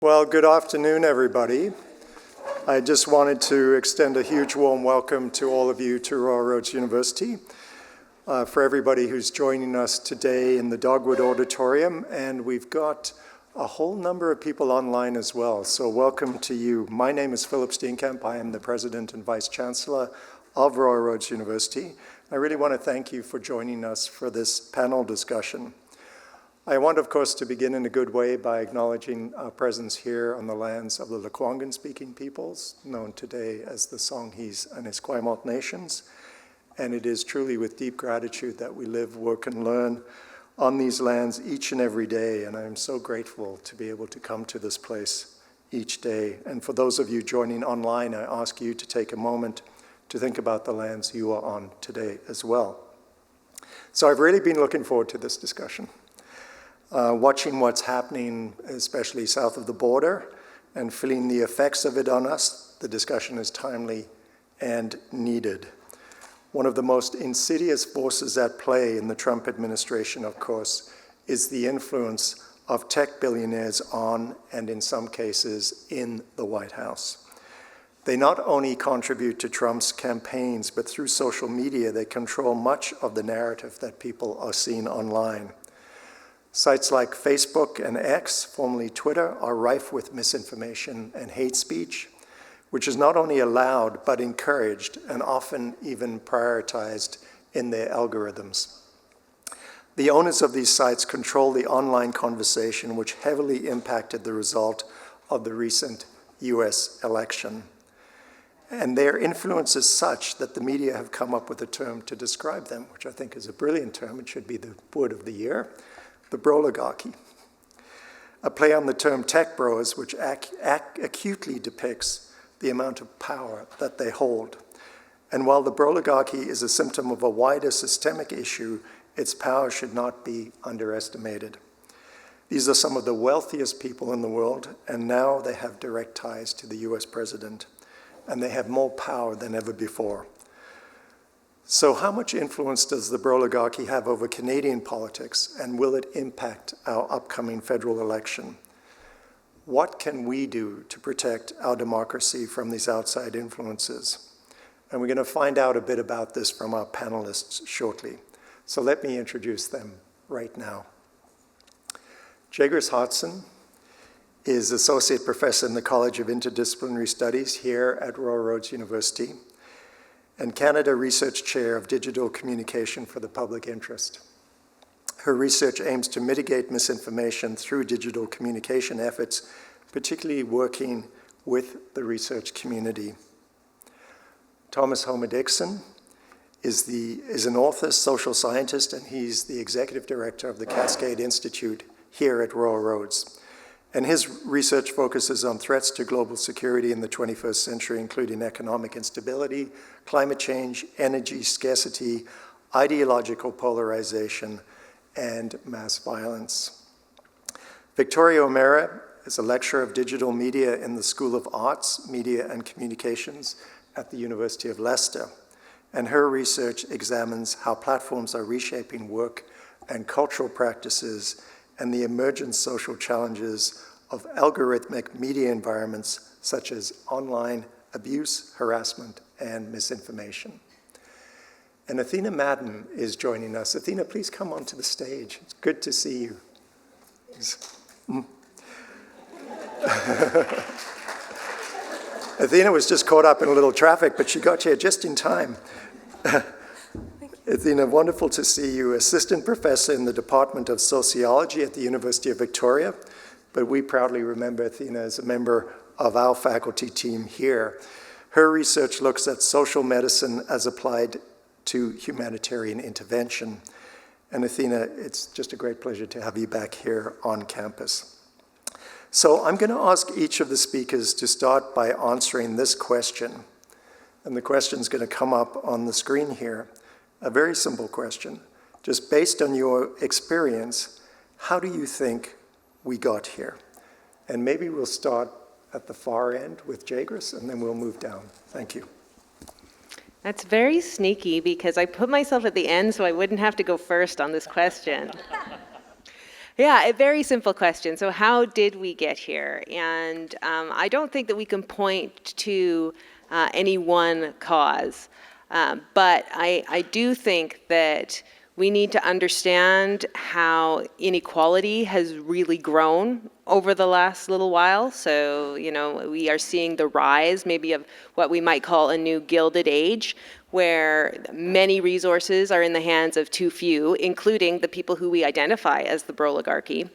Well, good afternoon, everybody. I just wanted to extend a huge warm welcome to all of you to Royal Roads University, for everybody who's joining us today in the Dogwood Auditorium, and we've got a whole number of people online as well, so welcome to you. My name is Philip Steenkamp. I am the President and Vice Chancellor of Royal Roads University. I really want to thank you for joining us for this panel discussion. I want, of course, to begin in a good way by acknowledging our presence here on the lands of the Lekwungen-speaking peoples, known today as the Songhees and Esquimalt nations. And it is truly with deep gratitude that we live, work, and learn on these lands each and every day. And I am so grateful to be able to come to this place each day. And for those of you joining online, I ask you to take a moment to think about the lands you are on today as well. So I've really been looking forward to this discussion. Watching what's happening, especially south of the border, and feeling the effects of it on us, the discussion is timely and needed. One of the most insidious forces at play in the Trump administration, of course, is the influence of tech billionaires on, and in some cases, in the White House. They not only contribute to Trump's campaigns, but through social media, they control much of the narrative that people are seeing online. Sites like Facebook and X, formerly Twitter, are rife with misinformation and hate speech, which is not only allowed, but encouraged and often even prioritized in their algorithms. The owners of these sites control the online conversation, which heavily impacted the result of the recent US election. And their influence is such that the media have come up with a term to describe them, which I think is a brilliant term. It should be the word of the year. The Bro-ligarchy, a play on the term tech bros, which acutely depicts the amount of power that they hold. And while the Bro-ligarchy is a symptom of a wider systemic issue, its power should not be underestimated. These are some of the wealthiest people in the world, and now they have direct ties to the US president, and they have more power than ever before. So how much influence does the Bro-ligarchy have over Canadian politics, and will it impact our upcoming federal election? What can we do to protect our democracy from these outside influences? And we're going to find out a bit about this from our panelists shortly. So let me introduce them right now. Jagers Hodson is Associate Professor in the College of Interdisciplinary Studies here at Royal Roads University, and Canada Research Chair of Digital Communication for the Public Interest. Her research aims to mitigate misinformation through digital communication efforts, particularly working with the research community. Thomas Homer-Dixon is an author, social scientist, and he's the Executive Director of the Cascade Institute here at Royal Roads. And his research focuses on threats to global security in the 21st century, including economic instability, climate change, energy scarcity, ideological polarization, and mass violence. Victoria O'Meara is a lecturer of digital media in the School of Arts, Media and Communications at the University of Leicester. And her research examines how platforms are reshaping work and cultural practices and the emergent social challenges of algorithmic media environments such as online abuse, harassment, and misinformation. And Athena Madden is joining us. Athena, please come onto the stage. It's good to see you. Athena was just caught up in a little traffic, but she got here just in time. Athena, wonderful to see you. Assistant Professor in the Department of Sociology at the University of Victoria, but we proudly remember Athena as a member of our faculty team here. Her research looks at social medicine as applied to humanitarian intervention. And Athena, it's just a great pleasure to have you back here on campus. So I'm going to ask each of the speakers to start by answering this question. And the question is going to come up on the screen here. A very simple question. Just based on your experience, how do you think we got here? And maybe we'll start at the far end with Jagers, and then we'll move down. Thank you. That's very sneaky because I put myself at the end so I wouldn't have to go first on this question. Yeah, a very simple question. So how did we get here? And I don't think that we can point to any one cause. But I do think that we need to understand how inequality has really grown over the last little while. So, we are seeing the rise maybe of what we might call a new gilded age, where many resources are in the hands of too few, including the people who we identify as the Bro-ligarchy.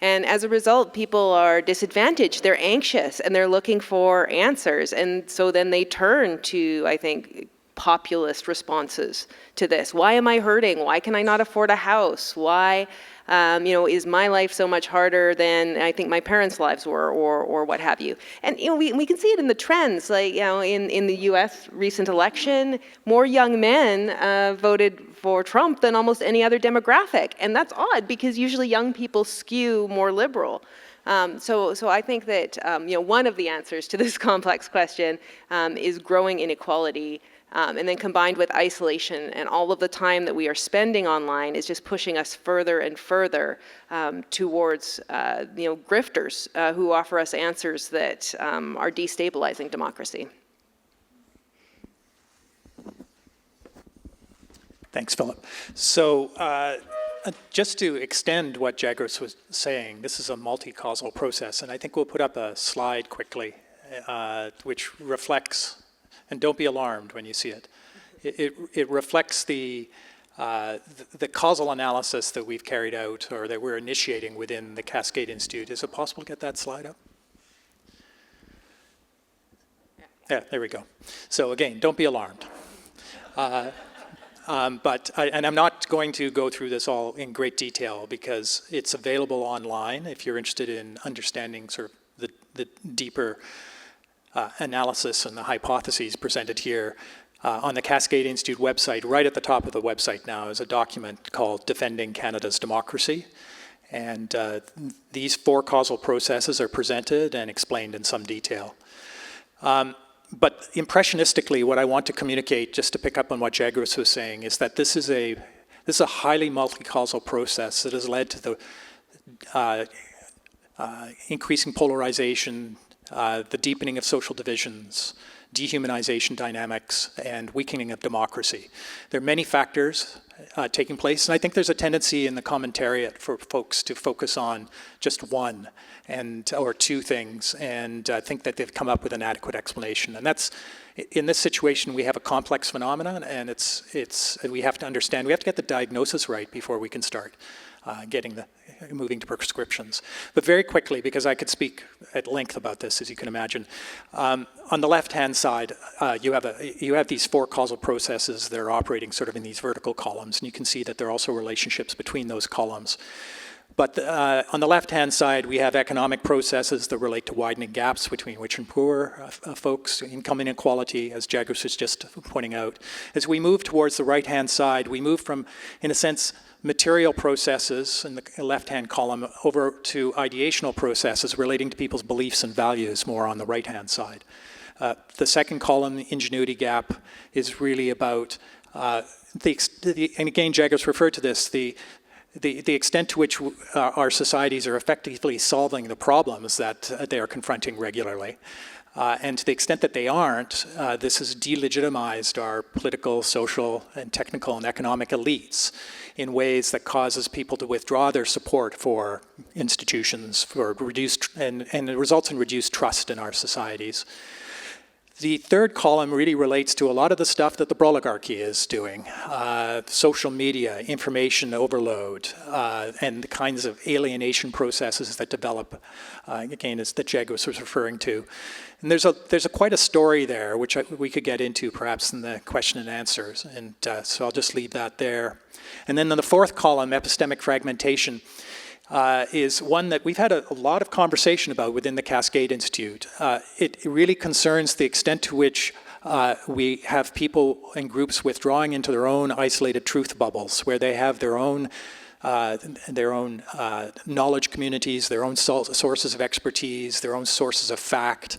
And as a result, people are disadvantaged, they're anxious, and they're looking for answers. And so then they turn to, I think, populist responses to this. Why am I hurting? Why can I not afford a house? Why, is my life so much harder than I think my parents' lives were, or what have you? And we can see it in the trends. Like in the U.S. recent election, more young men voted for Trump than almost any other demographic, and that's odd because usually young people skew more liberal. So I think that one of the answers to this complex question is growing inequality. And then combined with isolation and all of the time that we are spending online is just pushing us further and further towards grifters who offer us answers that are destabilizing democracy. Thanks, Philip. So just to extend what Jagros was saying, this is a multi-causal process, and I think we'll put up a slide quickly which reflects, and don't be alarmed when you see it. It reflects the causal analysis that we've carried out or that we're initiating within the Cascade Institute. Is it possible to get that slide up? Yeah, there we go. So again, don't be alarmed. And I'm not going to go through this all in great detail because it's available online if you're interested in understanding sort of the deeper analysis and the hypotheses presented here. On the Cascade Institute website, right at the top of the website now is a document called Defending Canada's Democracy. And these four causal processes are presented and explained in some detail. But impressionistically, what I want to communicate, just to pick up on what Jagros was saying, is that this is a highly multi-causal process that has led to the increasing polarization, the deepening of social divisions, dehumanization dynamics, and weakening of democracy. There are many factors taking place, and I think there's a tendency in the commentariat for folks to focus on just one or two things and think that they've come up with an adequate explanation. And that's, in this situation, we have a complex phenomenon, and we have to understand, we have to get the diagnosis right before we can start moving to prescriptions. But very quickly, because I could speak at length about this, as you can imagine, on the left-hand side, you have these four causal processes that are operating sort of in these vertical columns, and you can see that there are also relationships between those columns. But on the left-hand side, we have economic processes that relate to widening gaps between rich and poor folks, income inequality, as Jagros was just pointing out. As we move towards the right-hand side, we move from, in a sense, material processes in the left-hand column over to ideational processes relating to people's beliefs and values more on the right-hand side. The second column, the ingenuity gap, is really about, and again, Jagros referred to this, the extent to which our societies are effectively solving the problems that they are confronting regularly. And to the extent that they aren't, this has delegitimized our political, social, and technical and economic elites in ways that causes people to withdraw their support for institutions, and it results in reduced trust in our societies. The third column really relates to a lot of the stuff that the Bro-ligarchy is doing. Social media, information overload, and the kinds of alienation processes that develop, again, as that Jagros was referring to. And there's quite a story there, which we could get into perhaps in the question and answers. And so I'll just leave that there. And then in the fourth column, epistemic fragmentation, is one that we've had a lot of conversation about within the Cascade Institute. It really concerns the extent to which we have people and groups withdrawing into their own isolated truth bubbles, where they have their own knowledge communities, their own sources of expertise, their own sources of fact,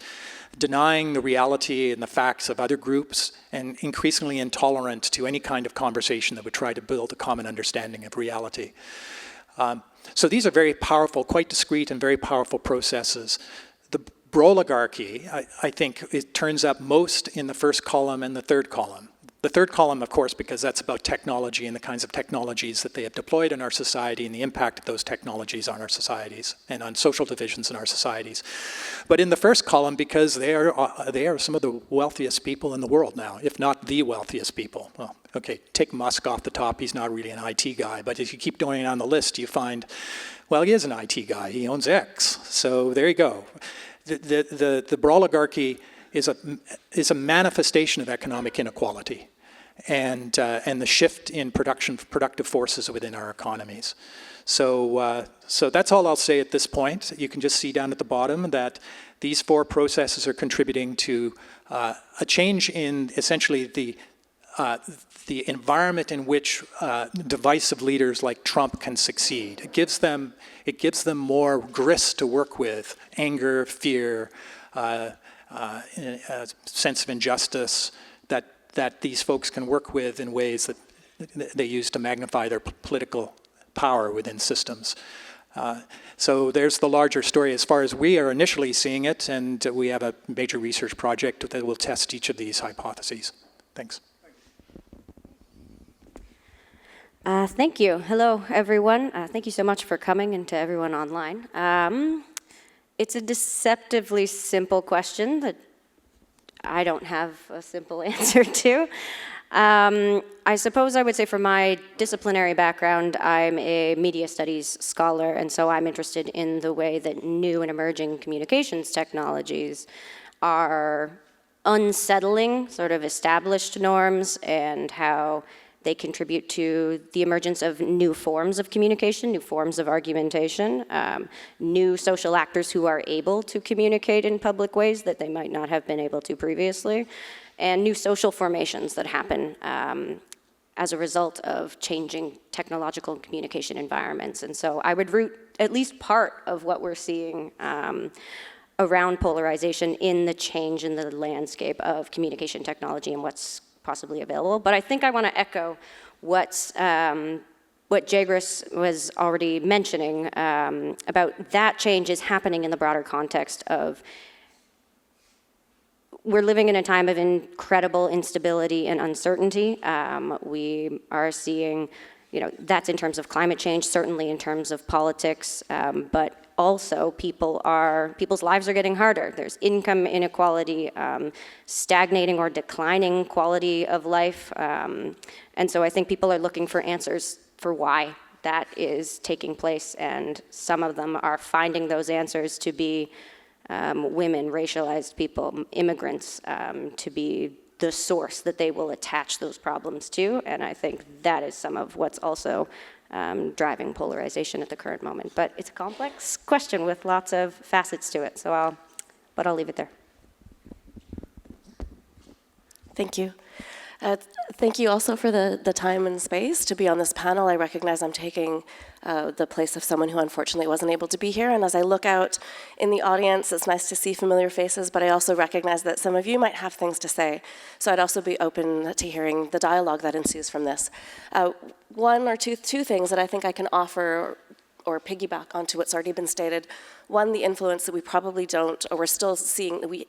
denying the reality and the facts of other groups, and increasingly intolerant to any kind of conversation that would try to build a common understanding of reality. So these are very powerful, quite discrete and very powerful processes. The Bro-ligarchy, I think it turns up most in the first column and the third column. The third column, of course, because that's about technology and the kinds of technologies that they have deployed in our society and the impact of those technologies on our societies and on social divisions in our societies. But in the first column, because they are some of the wealthiest people in the world now, if not the wealthiest people. Well, okay, take Musk off the top, he's not really an IT guy, but if you keep going down the list, you find, well, he is an IT guy, he owns X. So there you go. The Bro-ligarchy is a manifestation of economic inequality and the shift in productive forces within our economies. So that's all I'll say at this point. You can just see down at the bottom that these four processes are contributing to a change in essentially the environment in which divisive leaders like Trump can succeed. It gives them more grist to work with, anger, fear, a sense of injustice that these folks can work with in ways that they use to magnify their political power within systems. So there's the larger story as far as we are initially seeing it, and we have a major research project that will test each of these hypotheses. Thanks. Thank you. Hello, everyone. Thank you so much for coming, and to everyone online. It's a deceptively simple question that I don't have a simple answer to. I suppose I would say from my disciplinary background, I'm a media studies scholar, and so I'm interested in the way that new and emerging communications technologies are unsettling sort of established norms and how they contribute to the emergence of new forms of communication, new forms of argumentation, new social actors who are able to communicate in public ways that they might not have been able to previously, and new social formations that happen as a result of changing technological communication environments. And so I would root at least part of what we're seeing around polarization in the change in the landscape of communication technology and what's possibly available. But I think I want to echo what Jagris was already mentioning about that change is happening in the broader context of we're living in a time of incredible instability and uncertainty. We are seeing, that's in terms of climate change, certainly in terms of politics, but also people's lives are getting harder. There's income inequality, stagnating or declining quality of life. And so I think people are looking for answers for why that is taking place. And some of them are finding those answers to be women, racialized people, immigrants, to be the source that they will attach those problems to. And I think that is some of what's also driving polarization at the current moment. But it's a complex question with lots of facets to it, so I'll leave it there. Thank you. Thank you also for the time and space to be on this panel. I recognize I'm taking the place of someone who unfortunately wasn't able to be here. And as I look out in the audience, it's nice to see familiar faces, but I also recognize that some of you might have things to say. So I'd also be open to hearing the dialogue that ensues from this. One or two things that I think I can offer or piggyback onto what's already been stated. One, the influence that we probably don't, or we're still seeing, we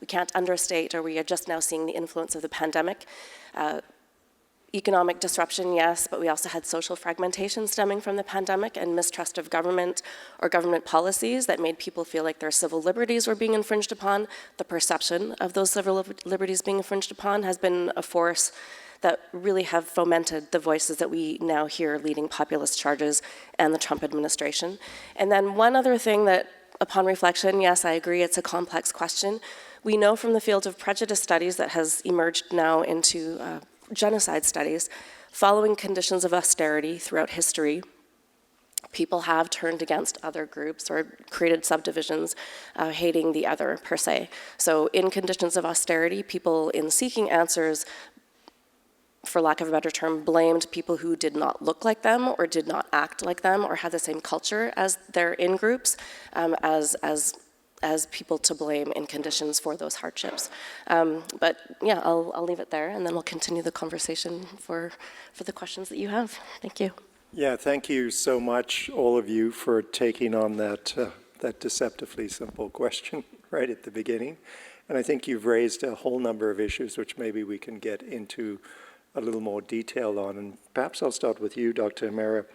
can't understate, or we are just now seeing the influence of the pandemic. Economic disruption, yes, but we also had social fragmentation stemming from the pandemic and mistrust of government or government policies that made people feel like their civil liberties were being infringed upon. The perception of those civil liberties being infringed upon has been a force that really have fomented the voices that we now hear leading populist charges and the Trump administration. And then one other thing that, upon reflection, yes, I agree, it's a complex question. We know from the field of prejudice studies that has emerged now into genocide studies, following conditions of austerity throughout history, people have turned against other groups or created subdivisions, hating the other per se. So in conditions of austerity, people in seeking answers, for lack of a better term, blamed people who did not look like them or did not act like them or had the same culture as their in-groups as people to blame in conditions for those hardships. But yeah, I'll leave it there and then we'll continue the conversation for the questions that you have. Thank you. Yeah, thank you so much, all of you, for taking on that deceptively simple question right at the beginning. And I think you've raised a whole number of issues which maybe we can get into a little more detail on. And perhaps I'll start with you, Dr. Amara.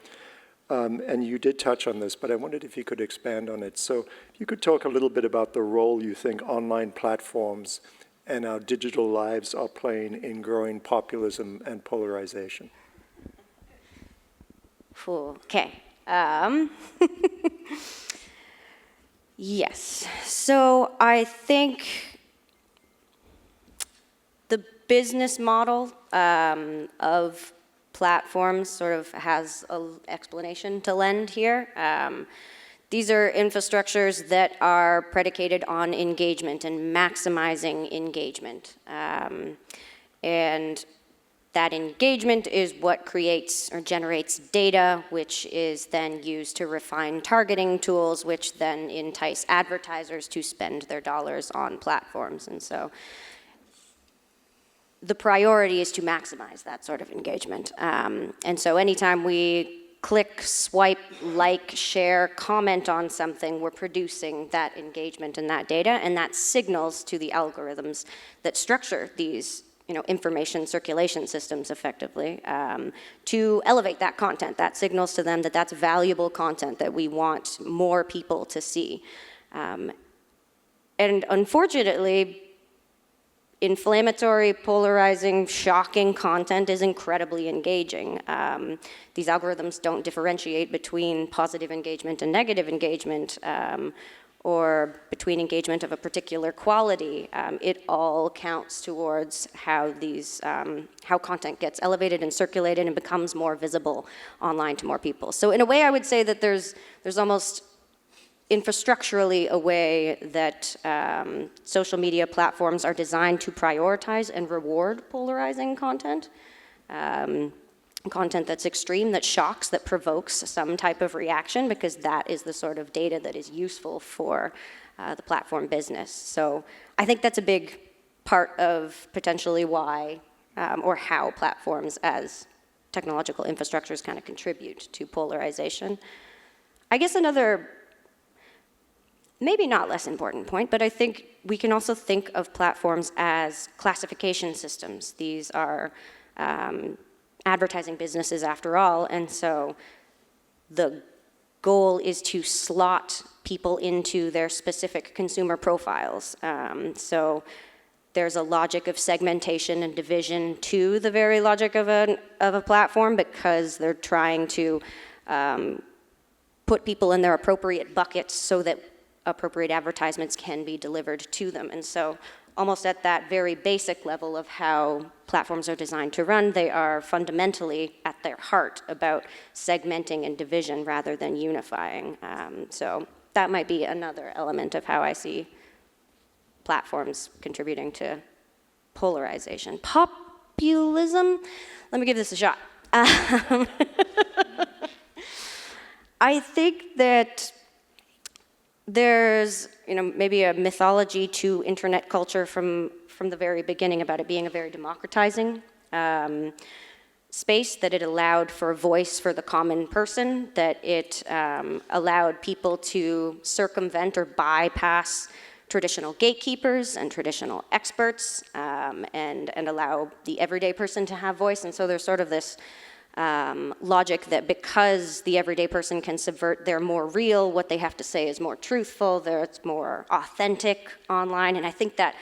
And you did touch on this, but I wondered if you could expand on it. So if you could talk a little bit about the role you think online platforms and our digital lives are playing in growing populism and polarization. Okay. Yes. So I think the business model of platforms sort of has an explanation to lend here. These are infrastructures that are predicated on engagement and maximizing engagement. And that engagement is what creates or generates data, which is then used to refine targeting tools, which then entice advertisers to spend their dollars on platforms. And so the priority is to maximize that sort of engagement. And so anytime we click, swipe, like, share, comment on something, we're producing that engagement and that data, and that signals to the algorithms that structure these information circulation systems effectively to elevate that content. That signals to them that that's valuable content that we want more people to see. And unfortunately, inflammatory, polarizing, shocking content is incredibly engaging. These algorithms don't differentiate between positive engagement and negative engagement, or between engagement of a particular quality. It all counts towards how how content gets elevated and circulated and becomes more visible online to more people. So in a way, I would say that there's almost infrastructurally a way that social media platforms are designed to prioritize and reward polarizing content. Content that's extreme, that shocks, that provokes some type of reaction, because that is the sort of data that is useful for the platform business. So I think that's a big part of potentially why or how platforms as technological infrastructures kind of contribute to polarization. I guess another, maybe not less important point, but I think we can also think of platforms as classification systems. These are advertising businesses after all, and so the goal is to slot people into their specific consumer profiles. So there's a logic of segmentation and division to the very logic of a platform, because they're trying to put people in their appropriate buckets so that appropriate advertisements can be delivered to them. And so almost at that very basic level of how platforms are designed to run, they are fundamentally at their heart about segmenting and division rather than unifying. So that might be another element of how I see platforms contributing to polarization. Populism, let me give this a shot. I think that there's maybe a mythology to internet culture from the very beginning about it being a very democratizing space, that it allowed for a voice for the common person, that it allowed people to circumvent or bypass traditional gatekeepers and traditional experts, and allow the everyday person to have voice. And so there's sort of this logic that because the everyday person can subvert, they're more real, what they have to say is more truthful, it's more authentic online. And I think that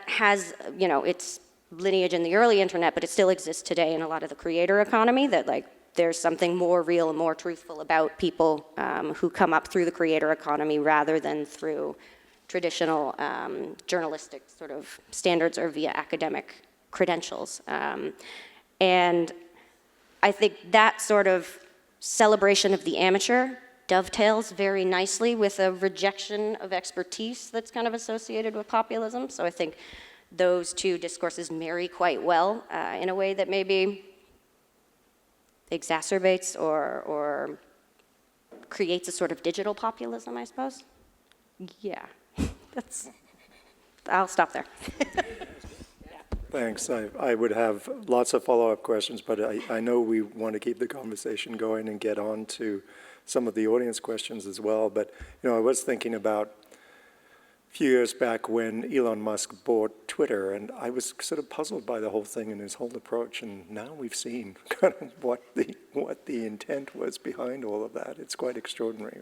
has, its lineage in the early internet, but it still exists today in a lot of the creator economy, that there's something more real and more truthful about people who come up through the creator economy rather than through traditional journalistic sort of standards or via academic credentials. And I think that sort of celebration of the amateur dovetails very nicely with a rejection of expertise that's kind of associated with populism. So I think those two discourses marry quite well in a way that maybe exacerbates or creates a sort of digital populism, I suppose. Yeah, I'll stop there. Thanks. I would have lots of follow-up questions, but I know we want to keep the conversation going and get on to some of the audience questions as well. But, I was thinking about a few years back when Elon Musk bought Twitter, and I was sort of puzzled by the whole thing and his whole approach. And now we've seen kind of what the intent was behind all of that. It's quite extraordinary,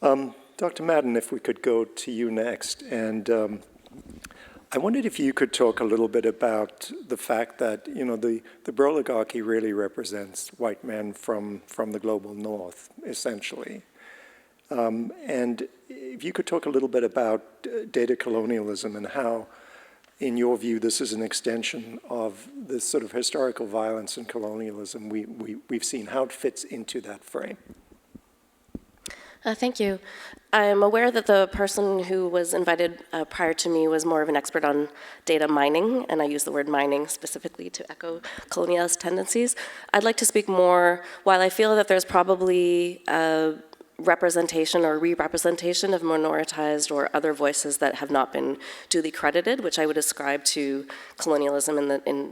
right? Dr. Madden, if we could go to you next. And I wondered if you could talk a little bit about the fact that, the Bro-ligarchy really represents white men from the global north, essentially. And if you could talk a little bit about data colonialism and how, in your view, this is an extension of this sort of historical violence and colonialism we've seen, how it fits into that frame. Thank you. I'm aware that the person who was invited prior to me was more of an expert on data mining, and I use the word mining specifically to echo colonialist tendencies. I'd like to speak more, while I feel that there's probably a representation or re-representation of minoritized or other voices that have not been duly credited, which I would ascribe to colonialism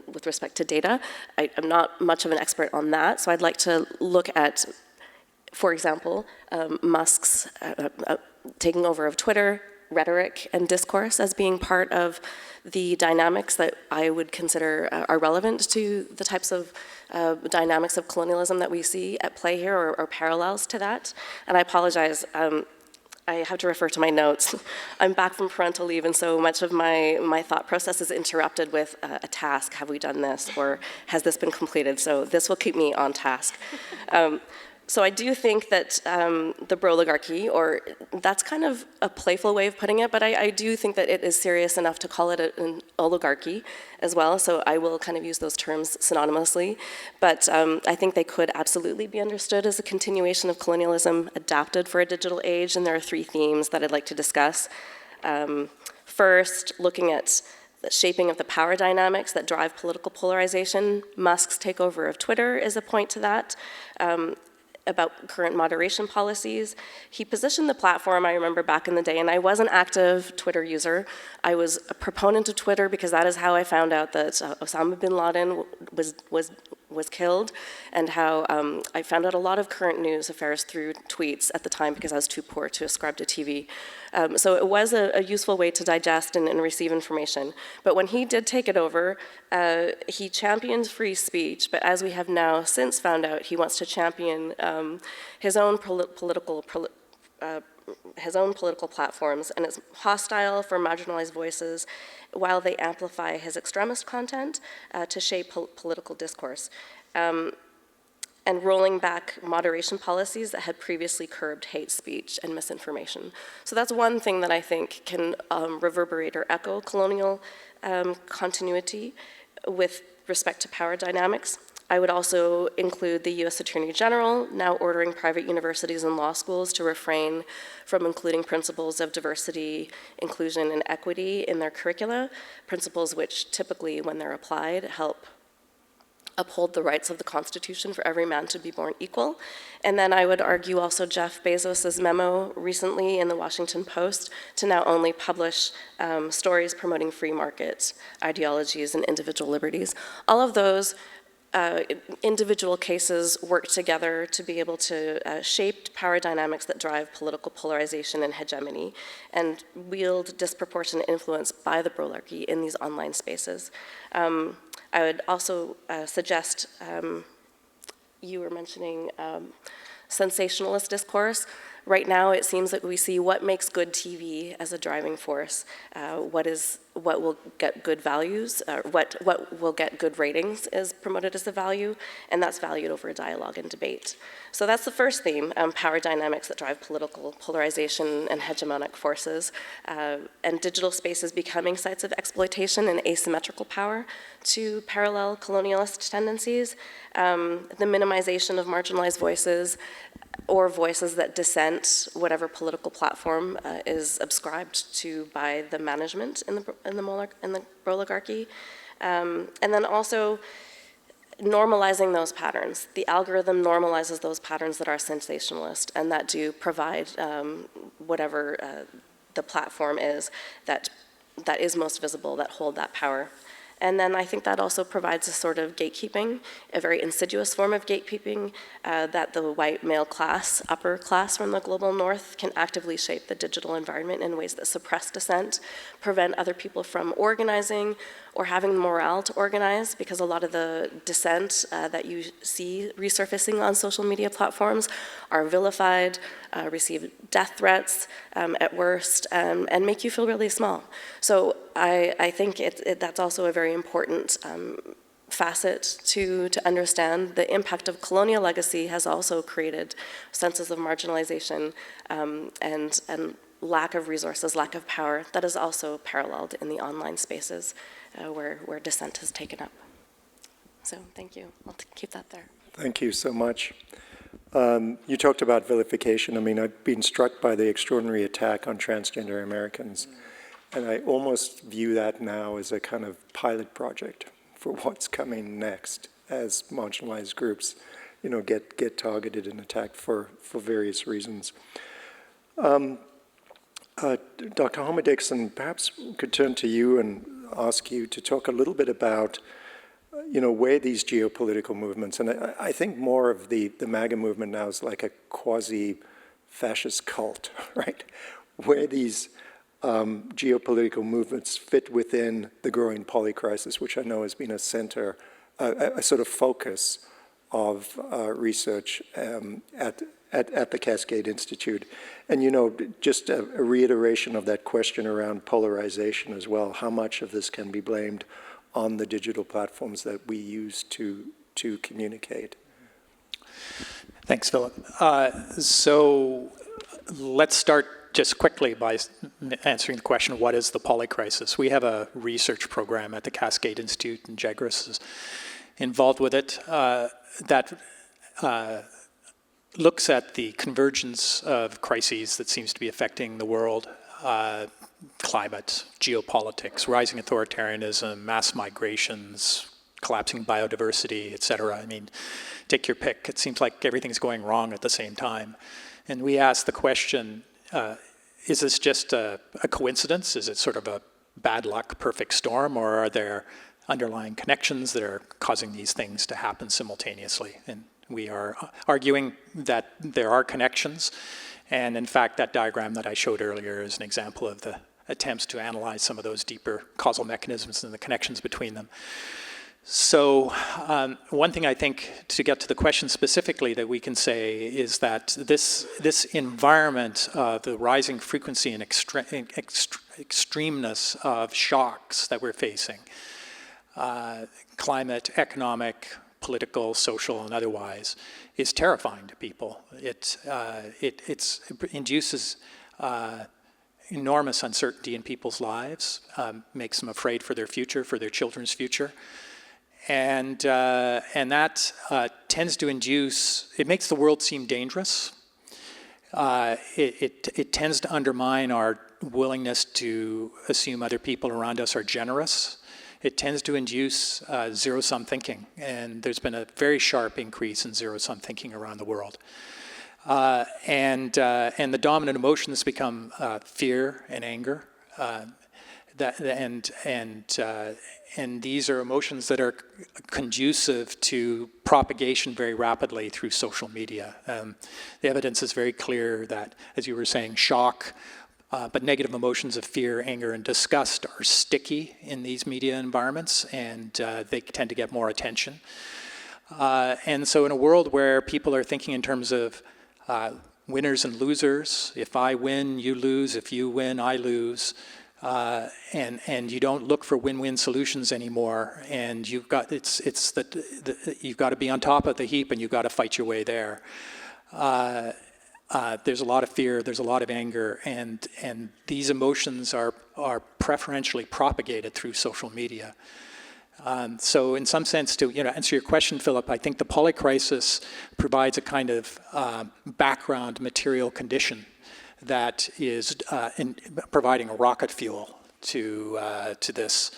with respect to data. I'm not much of an expert on that, so I'd like to look at, for example, Musk's taking over of Twitter, rhetoric, and discourse as being part of the dynamics that I would consider are relevant to the types of dynamics of colonialism that we see at play here, or parallels to that. And I apologize, I have to refer to my notes. I'm back from parental leave, and so much of my thought process is interrupted with a task. Have we done this, or has this been completed? So this will keep me on task. So I do think that the Bro-ligarchy, or that's kind of a playful way of putting it, but I do think that it is serious enough to call it an oligarchy as well, so I will kind of use those terms synonymously. But I think they could absolutely be understood as a continuation of colonialism adapted for a digital age, and there are three themes that I'd like to discuss. First, looking at the shaping of the power dynamics that drive political polarization. Musk's takeover of Twitter is a point to that. About current moderation policies. He positioned the platform, I remember back in the day, and I was an active Twitter user. I was a proponent of Twitter because that is how I found out that Osama bin Laden was killed, and how I found out a lot of current news affairs through tweets at the time because I was too poor to ascribe to TV. So it was a useful way to digest and receive information. But when he did take it over, he championed free speech, but as we have now since found out, he wants to champion his own political platforms, and it's hostile for marginalized voices while they amplify his extremist content to shape political discourse. And rolling back moderation policies that had previously curbed hate speech and misinformation. So that's one thing that I think can reverberate or echo colonial continuity with respect to power dynamics. I would also include the US Attorney General now ordering private universities and law schools to refrain from including principles of diversity, inclusion, and equity in their curricula, principles which typically, when they're applied, help uphold the rights of the Constitution for every man to be born equal. And then I would argue also Jeff Bezos' memo recently in the Washington Post to now only publish stories promoting free market ideologies and individual liberties. All of those individual cases work together to be able to shape power dynamics that drive political polarization and hegemony and wield disproportionate influence by the Bro-ligarchy in these online spaces. I would also suggest, you were mentioning sensationalist discourse. Right now, it seems like we see what makes good TV as a driving force, what will get good values, what will get good ratings is promoted as a value, and that's valued over dialogue and debate. So that's the first theme, power dynamics that drive political polarization and hegemonic forces, and digital spaces becoming sites of exploitation and asymmetrical power to parallel colonialist tendencies, the minimization of marginalized voices, or voices that dissent whatever political platform is ascribed to by the management in the Bro-ligarchy. And then also normalizing those patterns. The algorithm normalizes those patterns that are sensationalist and that do provide whatever the platform is that that is most visible, that hold that power. And then I think that also provides a sort of gatekeeping, a very insidious form of gatekeeping that the white male class, upper class from the global north can actively shape the digital environment in ways that suppress dissent, prevent other people from organizing or having the morale to organize, because a lot of the dissent that you see resurfacing on social media platforms are vilified, receive death threats at worst, and make you feel really small. So I think that's also a very important facet to understand. The impact of colonial legacy has also created senses of marginalization and lack of resources, lack of power that is also paralleled in the online spaces where dissent has taken up. So thank you. I'll keep that there. Thank you so much. You talked about vilification. I mean, I've been struck by the extraordinary attack on transgender Americans, and I almost view that now as a kind of pilot project for what's coming next as marginalized groups, you know, get targeted and attacked for various reasons. Dr. Homer-Dixon, perhaps we could turn to you and ask you to talk a little bit about, you know, where these geopolitical movements, and I think more of the MAGA movement now is like a quasi-fascist cult, right? Where these geopolitical movements fit within the growing poly-crisis, which I know has been a center, a sort of focus of research at the Cascade Institute. And, you know, just a reiteration of that question around polarization as well. How much of this can be blamed on the digital platforms that we use to communicate? Thanks, Philip. So let's start just quickly by answering the question, what is the poly-crisis? We have a research program at the Cascade Institute, and Jegris is involved with it, that looks at the convergence of crises that seems to be affecting the world, climate, geopolitics, rising authoritarianism, mass migrations, collapsing biodiversity, et cetera. I mean, take your pick. It seems like everything's going wrong at the same time. And we ask the question, is this just a coincidence? Is it sort of a bad luck, perfect storm, or are there underlying connections that are causing these things to happen simultaneously? And we are arguing that there are connections. And in fact, that diagram that I showed earlier is an example of the attempts to analyze some of those deeper causal mechanisms and the connections between them. So one thing I think, to get to the question specifically, that we can say is that this environment of the rising frequency and extremeness of shocks that we're facing, climate, economic, political, social, and otherwise, is terrifying to people. It induces enormous uncertainty in people's lives, makes them afraid for their future, for their children's future. And that tends to induce, it makes the world seem dangerous. It tends to undermine our willingness to assume other people around us are generous. It tends to induce zero-sum thinking, and there's been a very sharp increase in zero-sum thinking around the world. And the dominant emotions become fear and anger. And these are emotions that are conducive to propagation very rapidly through social media. The evidence is very clear that, as you were saying, shock, but negative emotions of fear, anger, and disgust are sticky in these media environments, and they tend to get more attention. And so in a world where people are thinking in terms of winners and losers, if I win, you lose, if you win, I lose, and you don't look for win-win solutions anymore, and you've got you've got to be on top of the heap, and you've got to fight your way there. There's a lot of fear, there's a lot of anger, and these emotions are preferentially propagated through social media. So in some sense, to answer your question, Philip, I think the poly-crisis provides a kind of background material condition that is providing a rocket fuel to this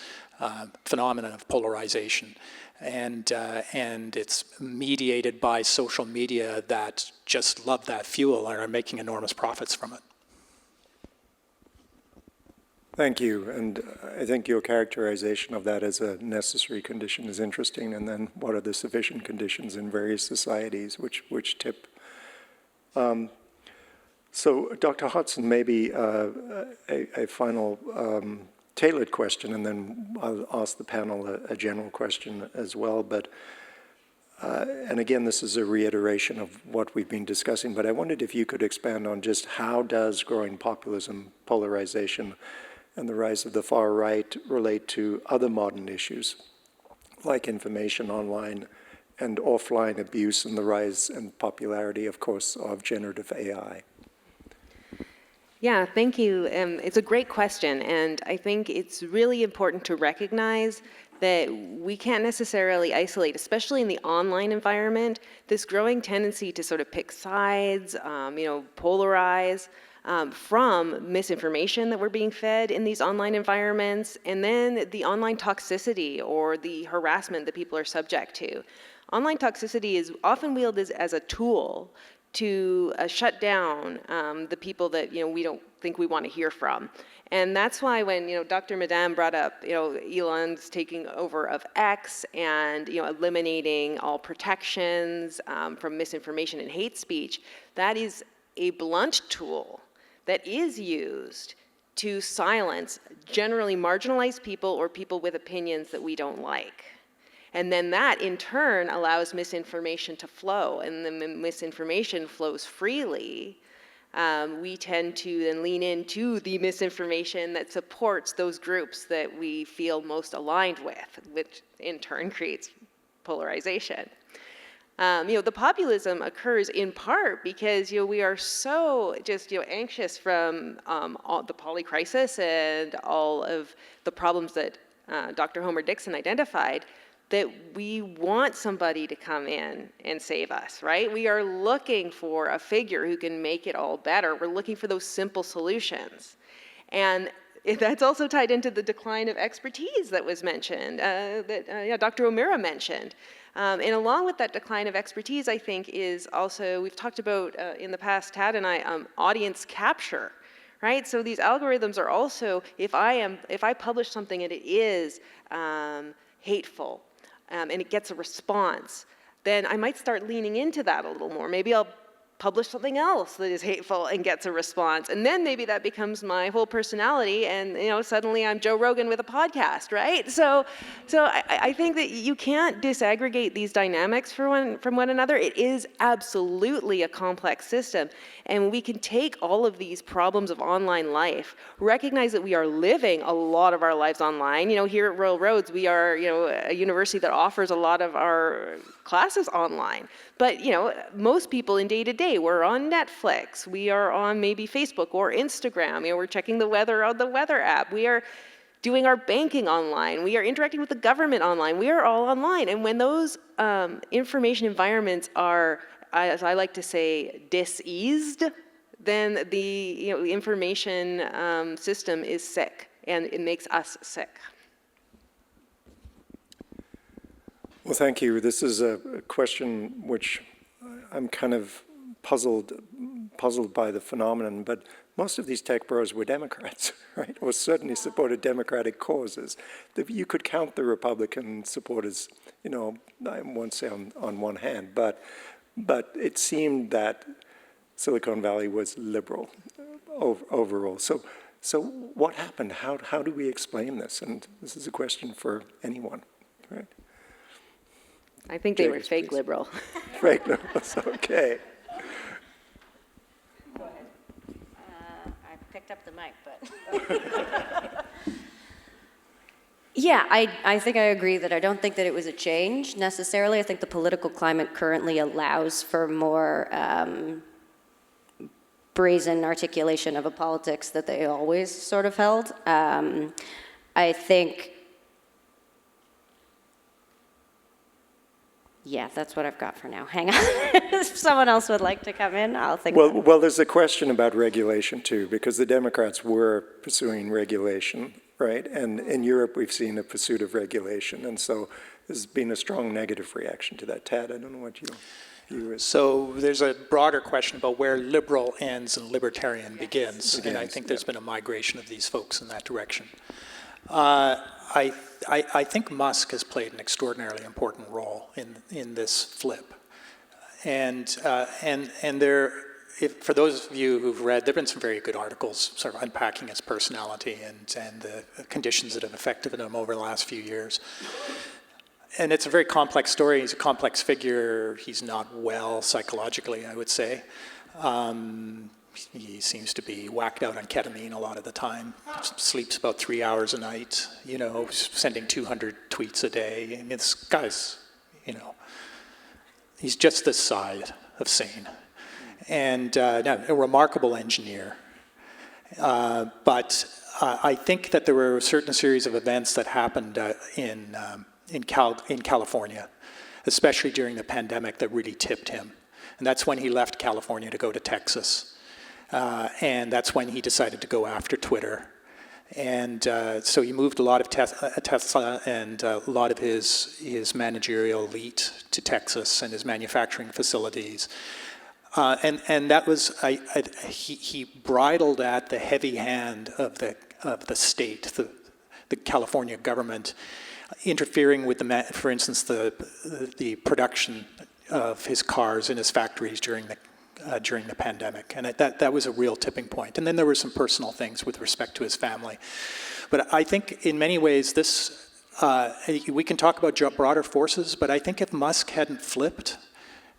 phenomenon of polarization. And it's mediated by social media that just love that fuel and are making enormous profits from it. Thank you, and I think your characterization of that as a necessary condition is interesting, and then what are the sufficient conditions in various societies which tip. So Dr. Hodson, maybe a final tailored question, and then I'll ask the panel a general question as well, but and again, this is a reiteration of what we've been discussing, but I wondered if you could expand on just how does growing populism, polarization, and the rise of the far right relate to other modern issues, like information online and offline abuse and the rise and popularity, of course, of generative AI? Yeah, thank you. It's a great question, and I think it's really important to recognize that we can't necessarily isolate, especially in the online environment, this growing tendency to sort of pick sides, polarize, from misinformation that we're being fed in these online environments, and then the online toxicity or the harassment that people are subject to. Online toxicity is often wielded as a tool to shut down the people that we don't think we want to hear from. And that's why when Dr. Madame brought up Elon's taking over of X and eliminating all protections from misinformation and hate speech, that is a blunt tool that is used to silence generally marginalized people or people with opinions that we don't like. And then that, in turn, allows misinformation to flow. And then misinformation flows freely. We tend to then lean into the misinformation that supports those groups that we feel most aligned with, which in turn creates polarization. The populism occurs in part because we are so just anxious from all the poly crisis and all of the problems that Dr. Homer Dixon identified, that we want somebody to come in and save us, right? We are looking for a figure who can make it all better. We're looking for those simple solutions. And that's also tied into the decline of expertise that was mentioned, that Dr. O'Meara mentioned. And along with that decline of expertise, I think is also, we've talked about in the past, Tad and I, audience capture, right? So these algorithms are also, if I publish something and it is hateful, and it gets a response, then I might start leaning into that a little more. Maybe I'll publish something else that is hateful and gets a response. And then maybe that becomes my whole personality and suddenly I'm Joe Rogan with a podcast, right? So I think that you can't disaggregate these dynamics from one another. It is absolutely a complex system. And we can take all of these problems of online life, recognize that we are living a lot of our lives online. Here at Royal Roads, we are a university that offers a lot of our classes online. But most people in day-to-day, we're on Netflix, we are on maybe Facebook or Instagram, we're checking the weather on the weather app, we are doing our banking online, we are interacting with the government online, we are all online. And when those information environments are, as I like to say, diseased, then the information system is sick, and it makes us sick. Well, thank you. This is a question which I'm kind of puzzled by the phenomenon, but most of these tech bros were Democrats, right? Or certainly supported Democratic causes. You could count the Republican supporters, I won't say on one hand, but it seemed that Silicon Valley was liberal overall. So what happened? How do we explain this? And this is a question for anyone, right? I think they were fake liberal. Fake liberals, okay. Go ahead. I picked up the mic, but... Yeah, I think I agree that I don't think that it was a change necessarily. I think the political climate currently allows for more brazen articulation of a politics that they always sort of held. I think... Yeah, that's what I've got for now. Hang on. If someone else would like to come in, I'll think about it. Well, there's a question about regulation, too, because the Democrats were pursuing regulation, right? And in Europe, we've seen a pursuit of regulation. And so there's been a strong negative reaction to that. Tad, I don't know what you... viewers? So there's a broader question about where liberal ends and libertarian begins, and I think there's been a migration of these folks in that direction. I think Musk has played an extraordinarily important role in this flip, and there. For those of you who've read, there have been some very good articles sort of unpacking his personality and the conditions that have affected him over the last few years. And it's a very complex story. He's a complex figure. He's not well psychologically, I would say. He seems to be whacked out on ketamine a lot of the time. Sleeps about 3 hours a night, you know, sending 200 tweets a day. I mean, this guy's, you know, he's just this side of sane. And a remarkable engineer. But I think that there were a certain series of events that happened in California, especially during the pandemic, that really tipped him. And that's when he left California to go to Texas. And that's when he decided to go after Twitter. And so he moved a lot of Tesla and a lot of his managerial elite to Texas and his manufacturing facilities. And that was, he bridled at the heavy hand of the state, the California government, interfering with for instance, the production of his cars in his factories during the pandemic, and that was a real tipping point. And then there were some personal things with respect to his family, but I think in many ways this we can talk about broader forces, but I think if Musk hadn't flipped,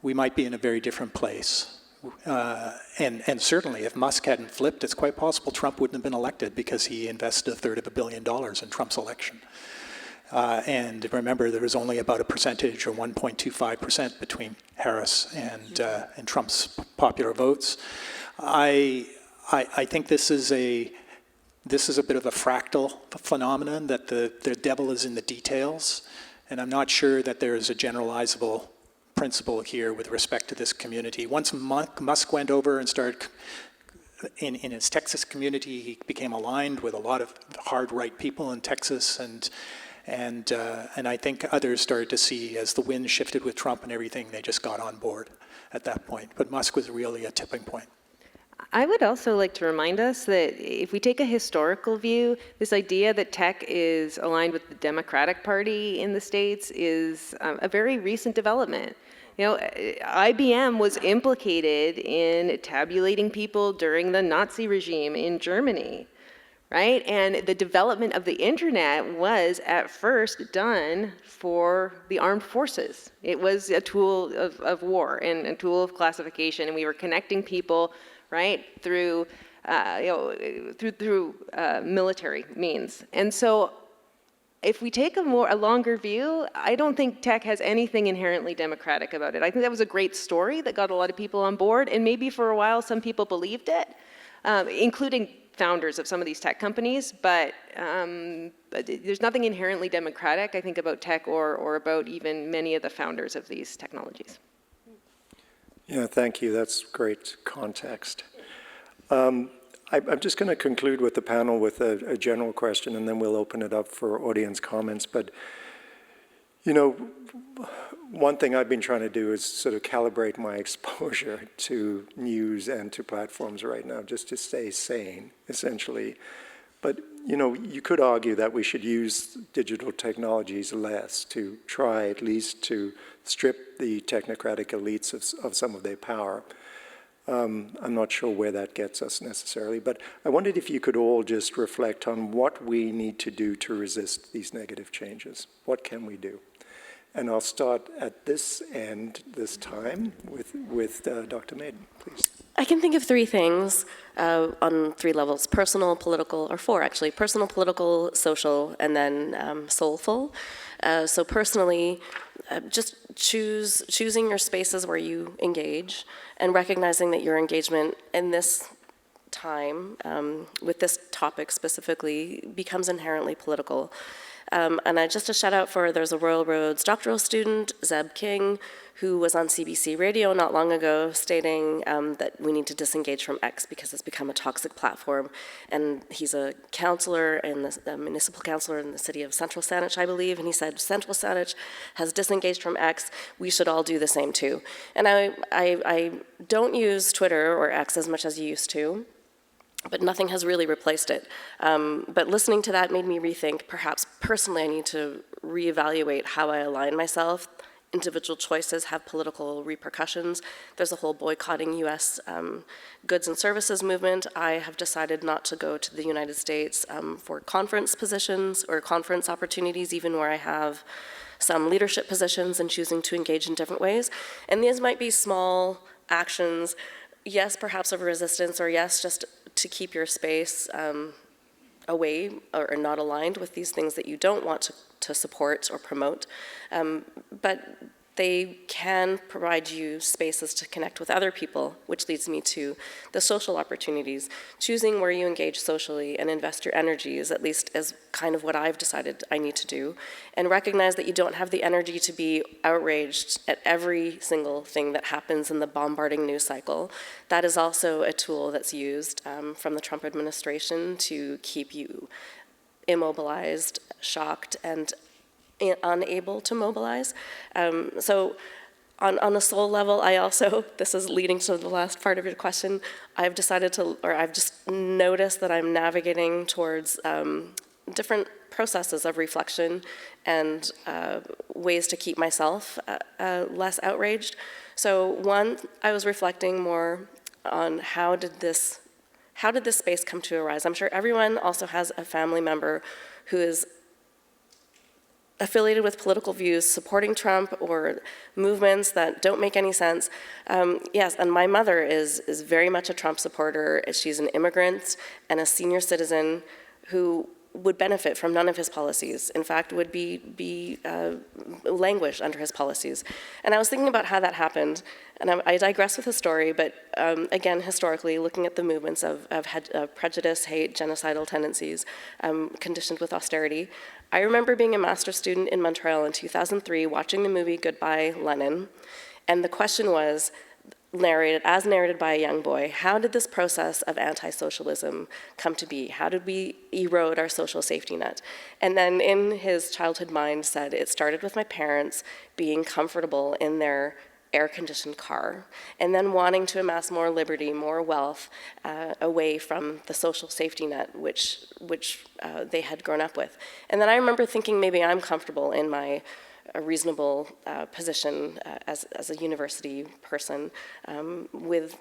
we might be in a very different place. And certainly if Musk hadn't flipped, it's quite possible Trump wouldn't have been elected because he invested $1/3 billion in Trump's election. And remember, there was only about a percentage, or 1.25% between Harris and Trump's popular votes. I think this is a bit of a fractal phenomenon, that the devil is in the details, and I'm not sure that there is a generalizable principle here with respect to this community. Once Musk went over and started in his Texas community, he became aligned with a lot of hard right people in Texas, and I think others started to see, as the wind shifted with Trump and everything, they just got on board at that point. But Musk was really a tipping point. I would also like to remind us that if we take a historical view, this idea that tech is aligned with the Democratic Party in the States is a very recent development. You know, IBM was implicated in tabulating people during the Nazi regime in Germany, right? And the development of the internet was at first done for the armed forces. It was a tool of war and a tool of classification, and we were connecting people, right, through military means. And so if we take a longer view, I don't think tech has anything inherently democratic about it. I think that was a great story that got a lot of people on board, and maybe for a while some people believed it, including founders of some of these tech companies, but there's nothing inherently democratic, I think, about tech or about even many of the founders of these technologies. Yeah, thank you. That's great context. I'm just going to conclude with the panel with a general question, and then we'll open it up for audience comments. But, you know, one thing I've been trying to do is sort of calibrate my exposure to news and to platforms right now, just to stay sane, essentially. But, you know, you could argue that we should use digital technologies less, to try at least to strip the technocratic elites of some of their power. I'm not sure where that gets us necessarily, but I wondered if you could all just reflect on what we need to do to resist these negative changes. What can we do? And I'll start at this end this time with Dr. Maiden, please. I can think of three things on three levels: personal, political, or four actually: personal, political, social, and then soulful. So personally, just choosing your spaces where you engage, and recognizing that your engagement in this time with this topic specifically becomes inherently political. And just a shout out for, there's a Royal Roads doctoral student, Zeb King, who was on CBC radio not long ago stating that we need to disengage from X because it's become a toxic platform. And he's a counselor, a municipal counselor in the city of Central Saanich, I believe, and he said, Central Saanich has disengaged from X, we should all do the same too. And I don't use Twitter or X as much as you used to, but nothing has really replaced it. But listening to that made me rethink, perhaps personally I need to reevaluate how I align myself. Individual choices have political repercussions. There's a whole boycotting US goods and services movement. I have decided not to go to the United States for conference positions or conference opportunities, even where I have some leadership positions, and choosing to engage in different ways. And these might be small actions, yes, perhaps of resistance, or yes, just to keep your space away or not aligned with these things that you don't want to support or promote. But they can provide you spaces to connect with other people, which leads me to the social opportunities. Choosing where you engage socially and invest your energies, at least as kind of what I've decided I need to do, and recognize that you don't have the energy to be outraged at every single thing that happens in the bombarding news cycle. That is also a tool that's used from the Trump administration to keep you immobilized, shocked, and unable to mobilize. So on a soul level, I also, this is leading to the last part of your question, I've decided to, or I've just noticed that I'm navigating towards different processes of reflection and ways to keep myself less outraged. So one, I was reflecting more on how did this space come to arise? I'm sure everyone also has a family member who is affiliated with political views, supporting Trump or movements that don't make any sense. Yes, and my mother is very much a Trump supporter. She's an immigrant and a senior citizen who would benefit from none of his policies. In fact, would be languish under his policies. And I was thinking about how that happened, and I digress with the story, but again, historically, looking at the movements of prejudice, hate, genocidal tendencies, conditioned with austerity. I remember being a master's student in Montreal in 2003, watching the movie Goodbye Lenin, and the question was, narrated by a young boy, how did this process of anti-socialism come to be? How did we erode our social safety net? And then in his childhood mind said, it started with my parents being comfortable in their air-conditioned car, and then wanting to amass more liberty, more wealth, away from the social safety net which they had grown up with. And then I remember thinking maybe I'm comfortable in my a reasonable position as a university person with,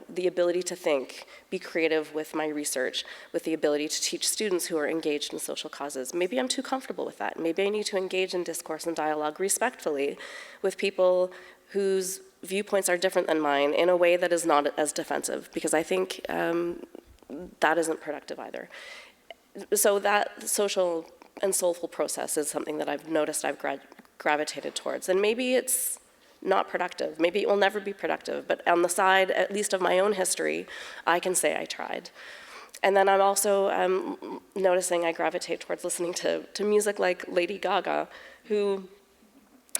the ability to think, be creative with my research, with the ability to teach students who are engaged in social causes. Maybe I'm too comfortable with that. Maybe I need to engage in discourse and dialogue respectfully with people whose viewpoints are different than mine in a way that is not as defensive, because I think that isn't productive either. So that social and soulful process is something that I've noticed I've gravitated towards. And maybe it's not productive. Maybe it will never be productive. But on the side, at least of my own history, I can say I tried. And then I'm also noticing I gravitate towards listening to music like Lady Gaga, who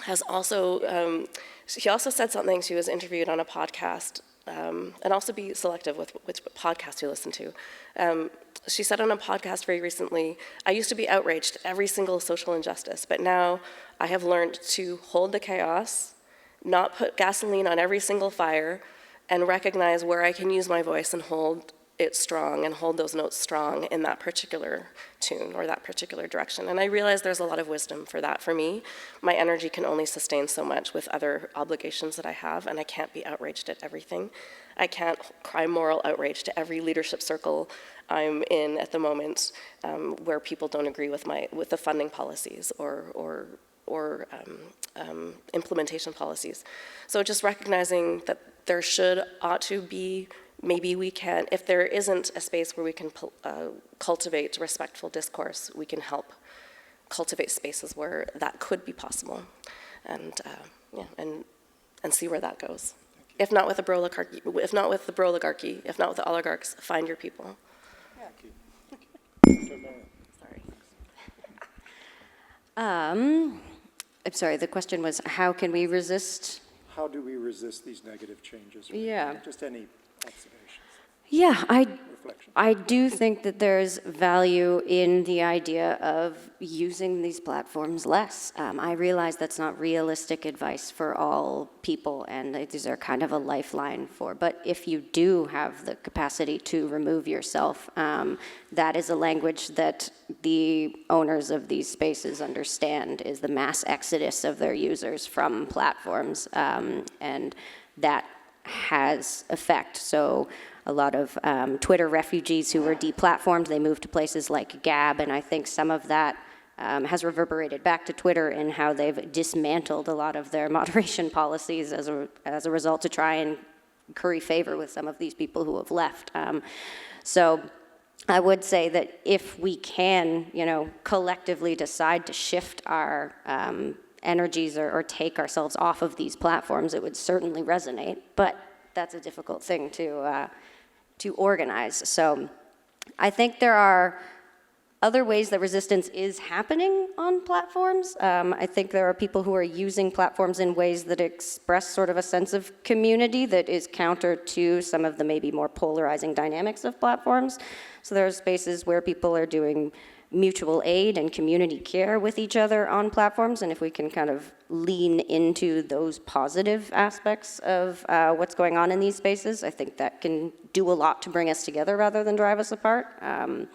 has also, she also said something, she was interviewed on a podcast, and also be selective with which podcast you listen to. She said on a podcast very recently, I used to be outraged at every single social injustice, but now I have learned to hold the chaos, not put gasoline on every single fire, and recognize where I can use my voice and hold it strong and hold those notes strong in that particular tune or that particular direction. And I realize there's a lot of wisdom for that for me. My energy can only sustain so much with other obligations that I have, and I can't be outraged at everything. I can't cry moral outrage to every leadership circle I'm in at the moment where people don't agree with the funding policies or implementation policies. So just recognizing that there ought to be, maybe we can, if there isn't a space where we can cultivate respectful discourse, we can help cultivate spaces where that could be possible, and see where that goes. If not with the Bro-ligarchy, if not with the oligarchs, find your people. Sorry. I'm sorry, the question was, how can we resist? How do we resist these negative changes? Yeah. Just any observations, Yeah, reflections. I do think that there's value in the idea of using these platforms less. I realize that's not realistic advice for all people, and these are kind of a lifeline for, but if you do have the capacity to remove yourself, that is a language that the owners of these spaces understand is the mass exodus of their users from platforms, and that has effect. So a lot of Twitter refugees who were deplatformed, they moved to places like Gab, and I think some of that has reverberated back to Twitter in how they've dismantled a lot of their moderation policies as a result to try and curry favor with some of these people who have left. So I would say that if we can, collectively decide to shift our energies or take ourselves off of these platforms, it would certainly resonate, but that's a difficult thing to organize. So I think there are other ways that resistance is happening on platforms. I think there are people who are using platforms in ways that express sort of a sense of community that is counter to some of the maybe more polarizing dynamics of platforms. So there are spaces where people are doing mutual aid and community care with each other on platforms, and if we can kind of lean into those positive aspects of what's going on in these spaces, I think that can do a lot to bring us together rather than drive us apart. And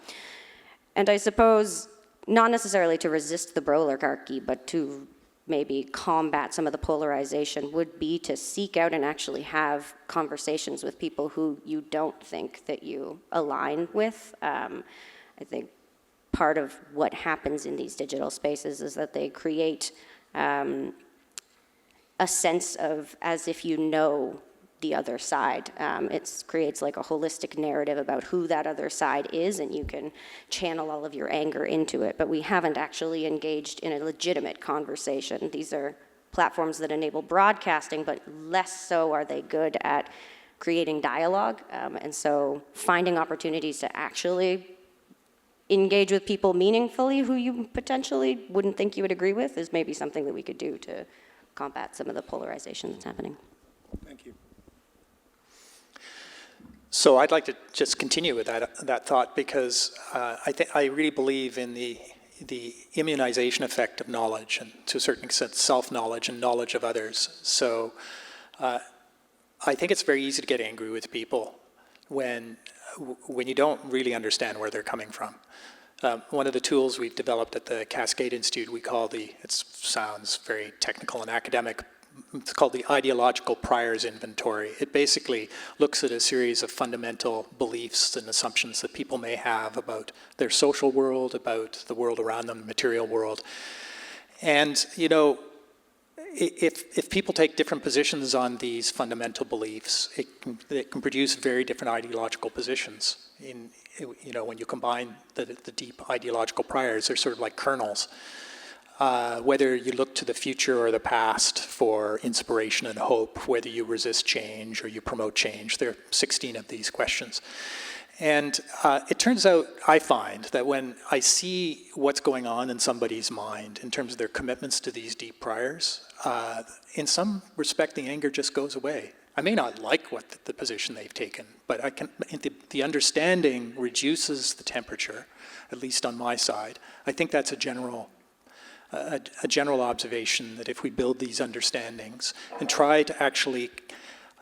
I suppose not necessarily to resist the Bro-ligarchy, but to maybe combat some of the polarization would be to seek out and actually have conversations with people who you don't think that you align with. I think part of what happens in these digital spaces is that they create a sense of as if you know the other side. It creates like a holistic narrative about who that other side is, and you can channel all of your anger into it, but we haven't actually engaged in a legitimate conversation. These are platforms that enable broadcasting, but less so are they good at creating dialogue, and so finding opportunities to actually engage with people meaningfully who you potentially wouldn't think you would agree with is maybe something that we could do to combat some of the polarization that's happening. Thank you. So I'd like to just continue with that thought, because I really believe in the immunization effect of knowledge, and to a certain extent self-knowledge and knowledge of others. So I think it's very easy to get angry with people when you don't really understand where they're coming from. One of the tools we've developed at the Cascade Institute, we call it sounds very technical and academic, it's called the ideological priors inventory. It basically looks at a series of fundamental beliefs and assumptions that people may have about their social world, about the world around them, the material world. And, if people take different positions on these fundamental beliefs, it can produce very different ideological positions. When you combine the deep ideological priors, they're sort of like kernels. Whether you look to the future or the past for inspiration and hope, whether you resist change or you promote change, there are 16 of these questions. And it turns out, I find, that when I see what's going on in somebody's mind in terms of their commitments to these deep priors, in some respect, the anger just goes away. I may not like the position they've taken, but the understanding reduces the temperature, at least on my side. I think that's a general observation, that if we build these understandings and try to actually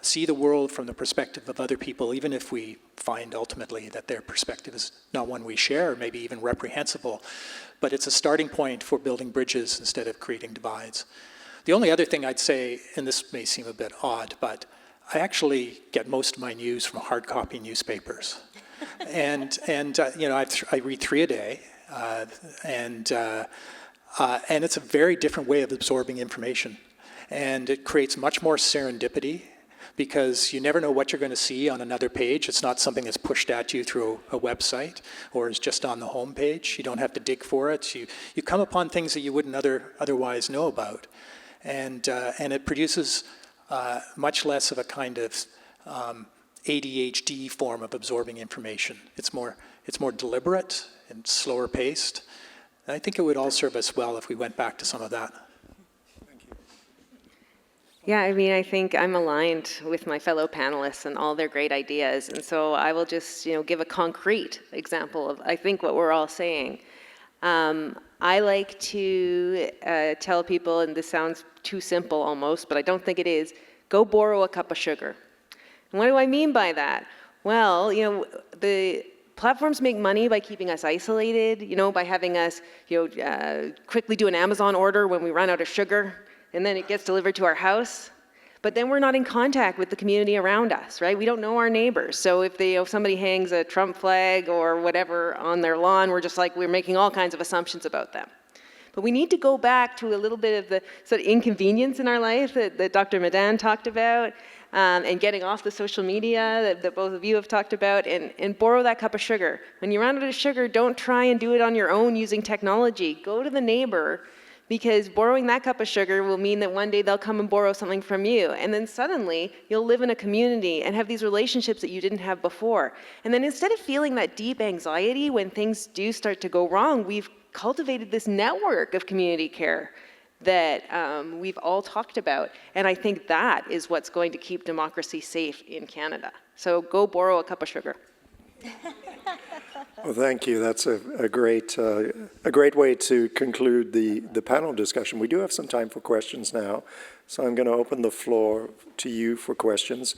see the world from the perspective of other people, even if we find ultimately that their perspective is not one we share, or maybe even reprehensible, but it's a starting point for building bridges instead of creating divides. The only other thing I'd say, and this may seem a bit odd, but I actually get most of my news from hard copy newspapers. and I read 3 a day, and it's a very different way of absorbing information. And it creates much more serendipity, because you never know what you're going to see on another page. It's not something that's pushed at you through a website or is just on the home page. You don't have to dig for it. You come upon things that you wouldn't otherwise know about. And it produces much less of a kind of ADHD form of absorbing information. It's more deliberate and slower paced. And I think it would all serve us well if we went back to some of that. Yeah, I mean, I think I'm aligned with my fellow panelists and all their great ideas. And so I will just, give a concrete example of, I think, what we're all saying. I like to tell people, and this sounds too simple almost, but I don't think it is, go borrow a cup of sugar. And what do I mean by that? Well, the platforms make money by keeping us isolated, by having us, quickly do an Amazon order when we run out of sugar, and then it gets delivered to our house. But then we're not in contact with the community around us, right? We don't know our neighbors. So if somebody hangs a Trump flag or whatever on their lawn, we're making all kinds of assumptions about them. But we need to go back to a little bit of the sort of inconvenience in our life that Dr. Madan talked about, and getting off the social media that both of you have talked about, and borrow that cup of sugar. When you run out of sugar, don't try and do it on your own using technology. Go to the neighbor, because borrowing that cup of sugar will mean that one day they'll come and borrow something from you. And then suddenly, you'll live in a community and have these relationships that you didn't have before. And then instead of feeling that deep anxiety when things do start to go wrong, we've cultivated this network of community care that we've all talked about. And I think that is what's going to keep democracy safe in Canada. So go borrow a cup of sugar. Well, thank you. That's a great way to conclude the panel discussion. We do have some time for questions now, so I'm going to open the floor to you for questions.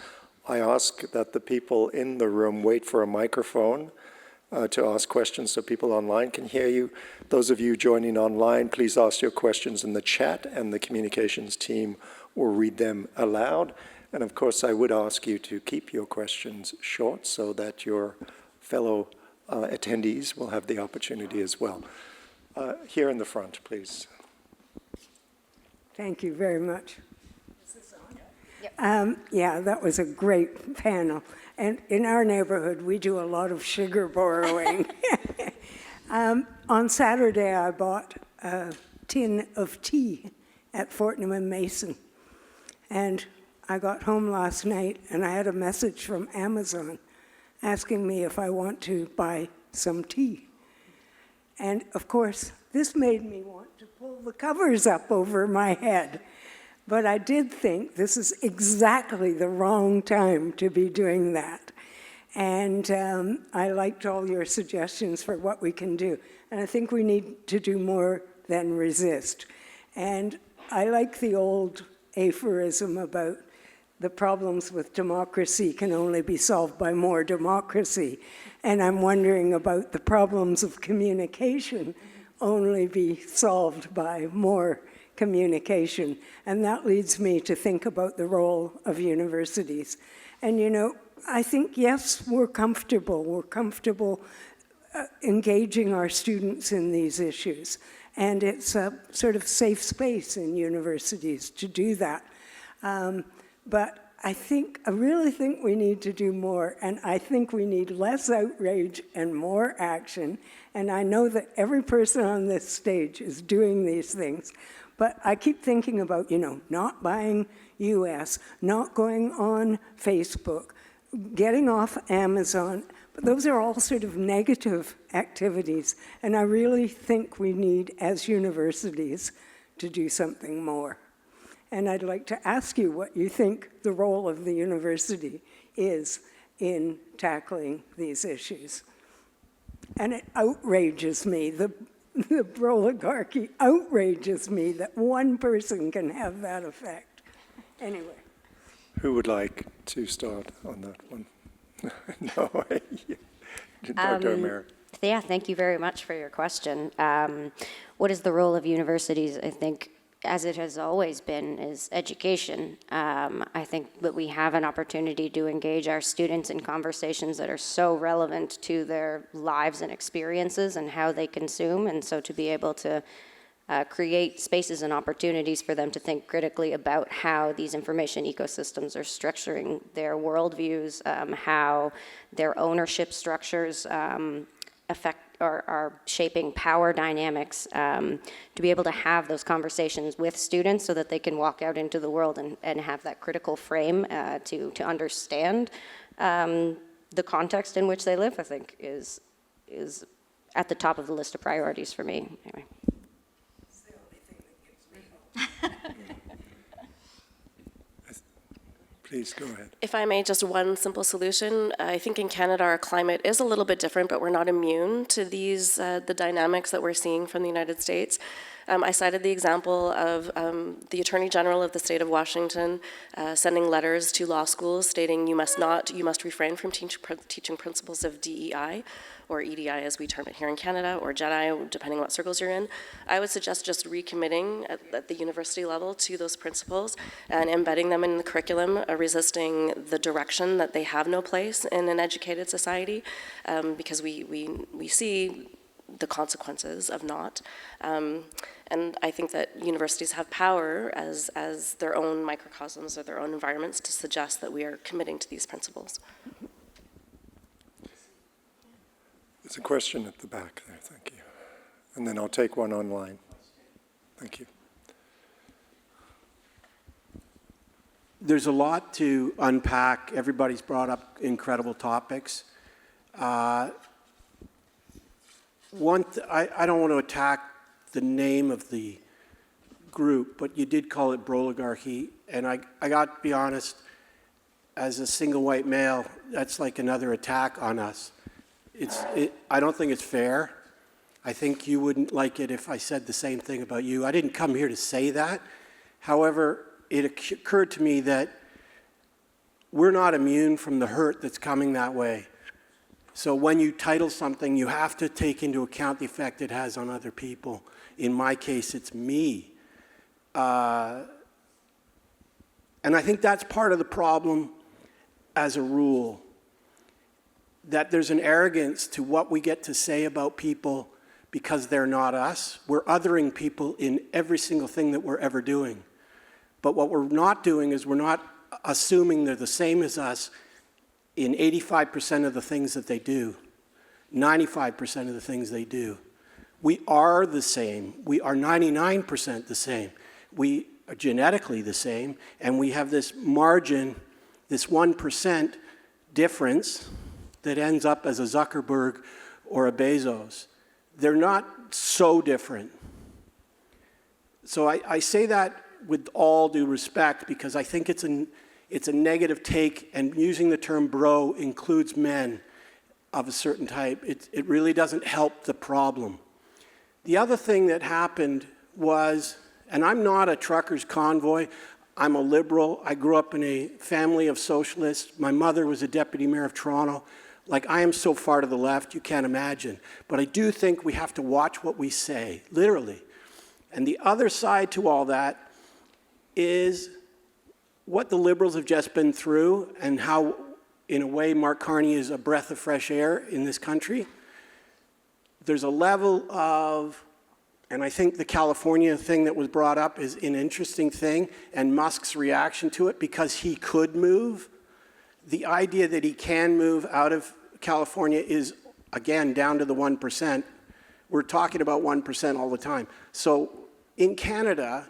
I ask that the people in the room wait for a microphone to ask questions so people online can hear you. Those of you joining online, please ask your questions in the chat, and the communications team will read them aloud. And of course, I would ask you to keep your questions short so that your fellow attendees will have the opportunity as well. Here in the front, please. Thank you very much. Is this on? Yep. Yeah, that was a great panel. And in our neighborhood, we do a lot of sugar borrowing. On Saturday, I bought a tin of tea at Fortnum and Mason. And I got home last night, and I had a message from Amazon asking me if I want to buy some tea. And of course, this made me want to pull the covers up over my head. But I did think this is exactly the wrong time to be doing that. And I liked all your suggestions for what we can do. And I think we need to do more than resist. And I like the old aphorism about the problems with democracy can only be solved by more democracy. And I'm wondering about the problems of communication only be solved by more communication. And that leads me to think about the role of universities. And I think, yes, we're comfortable engaging our students in these issues. And it's a sort of safe space in universities to do that. But I really think we need to do more, and I think we need less outrage and more action. And I know that every person on this stage is doing these things, but I keep thinking about, not buying US, not going on Facebook, getting off Amazon. But those are all sort of negative activities, and I really think we need, as universities, to do something more. And I'd like to ask you what you think the role of the university is in tackling these issues. And it outrages me, the Bro-ligarchy outrages me that one person can have that effect. Anyway. Who would like to start on that one? No, Dr. O'Meara. Yeah, thank you very much for your question. What is the role of universities? I think, as it has always been, is education. I think that we have an opportunity to engage our students in conversations that are so relevant to their lives and experiences and how they consume, and so to be able to create spaces and opportunities for them to think critically about how these information ecosystems are structuring their worldviews, how their ownership structures affect or are shaping power dynamics, to be able to have those conversations with students so that they can walk out into the world and have that critical frame to understand the context in which they live, I think is at the top of the list of priorities for me. Anyway. Please go ahead. If I may, just one simple solution. I think in Canada our climate is a little bit different, but we're not immune to these, the dynamics that we're seeing from the United States. I cited the example of the Attorney General of the state of Washington sending letters to law schools stating you must refrain from teaching principles of DEI, or EDI as we term it here in Canada, or JEDI, depending on what circles you're in. I would suggest just recommitting at the university level to those principles and embedding them in the curriculum, resisting the direction that they have no place in an educated society, because we see the consequences of not. And I think that universities have power as their own microcosms or their own environments to suggest that we are committing to these principles. There's a question at the back there, thank you. And then I'll take one online. Thank you. There's a lot to unpack. Everybody's brought up incredible topics. I don't want to attack the name of the group, but you did call it Bro-ligarchy, and I got to be honest, as a single white male, that's like another attack on us. I don't think it's fair. I think you wouldn't like it if I said the same thing about you. I didn't come here to say that. However, it occurred to me that we're not immune from the hurt that's coming that way. So when you title something, you have to take into account the effect it has on other people. In my case, it's me. And I think that's part of the problem as a rule, that there's an arrogance to what we get to say about people because they're not us. We're othering people in every single thing that we're ever doing. But what we're not doing is we're not assuming they're the same as us in 85% of the things that they do, 95% of the things they do. We are the same. We are 99% the same. We are genetically the same, and we have this margin, this 1% difference that ends up as a Zuckerberg or a Bezos. They're not so different. So I say that with all due respect because I think it's a negative take, and using the term bro includes men of a certain type. It really doesn't help the problem. The other thing that happened was, and I'm not a truckers convoy, I'm a liberal. I grew up in a family of socialists. My mother was a deputy mayor of Toronto. Like, I am so far to the left, you can't imagine. But I do think we have to watch what we say, literally. And the other side to all that is what the Liberals have just been through and how, in a way, Mark Carney is a breath of fresh air in this country. There's a level of, and I think the California thing that was brought up is an interesting thing, and Musk's reaction to it, because he could move. The idea that he can move out of California is, again, down to the 1%. We're talking about 1% all the time. So in Canada,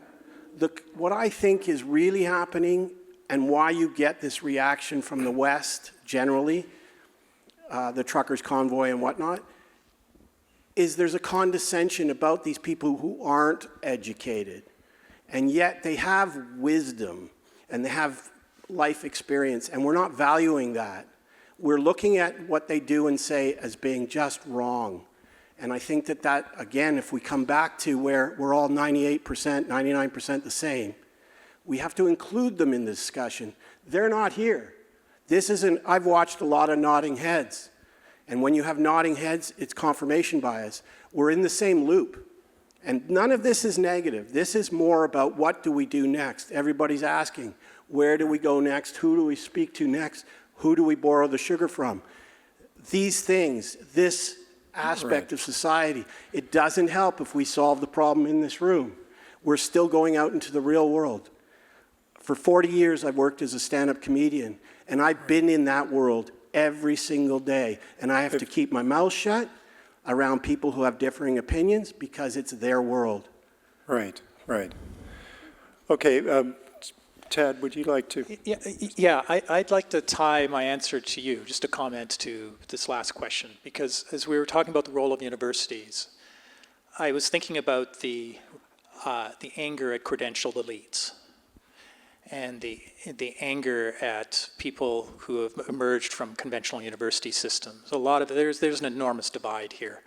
what I think is really happening and why you get this reaction from the West generally, the truckers convoy and whatnot, is there's a condescension about these people who aren't educated. And yet they have wisdom and they have life experience, and we're not valuing that. We're looking at what they do and say as being just wrong. And I think that, again, if we come back to where we're all 98%, 99% the same, we have to include them in the discussion. They're not here. I've watched a lot of nodding heads. And when you have nodding heads, it's confirmation bias. We're in the same loop. And none of this is negative. This is more about what do we do next. Everybody's asking, where do we go next? Who do we speak to next? Who do we borrow the sugar from? These things, this aspect of society, it doesn't help if we solve the problem in this room. We're still going out into the real world. For 40 years, I've worked as a stand-up comedian, and I've been in that world every single day. And I have to keep my mouth shut around people who have differing opinions because it's their world. Right, right. Okay, Ted, would you like to? Yeah, I'd like to tie my answer to you, just a comment to this last question, because as we were talking about the role of universities, I was thinking about the anger at credentialed elites and the anger at people who have emerged from conventional university systems. There's an enormous divide here.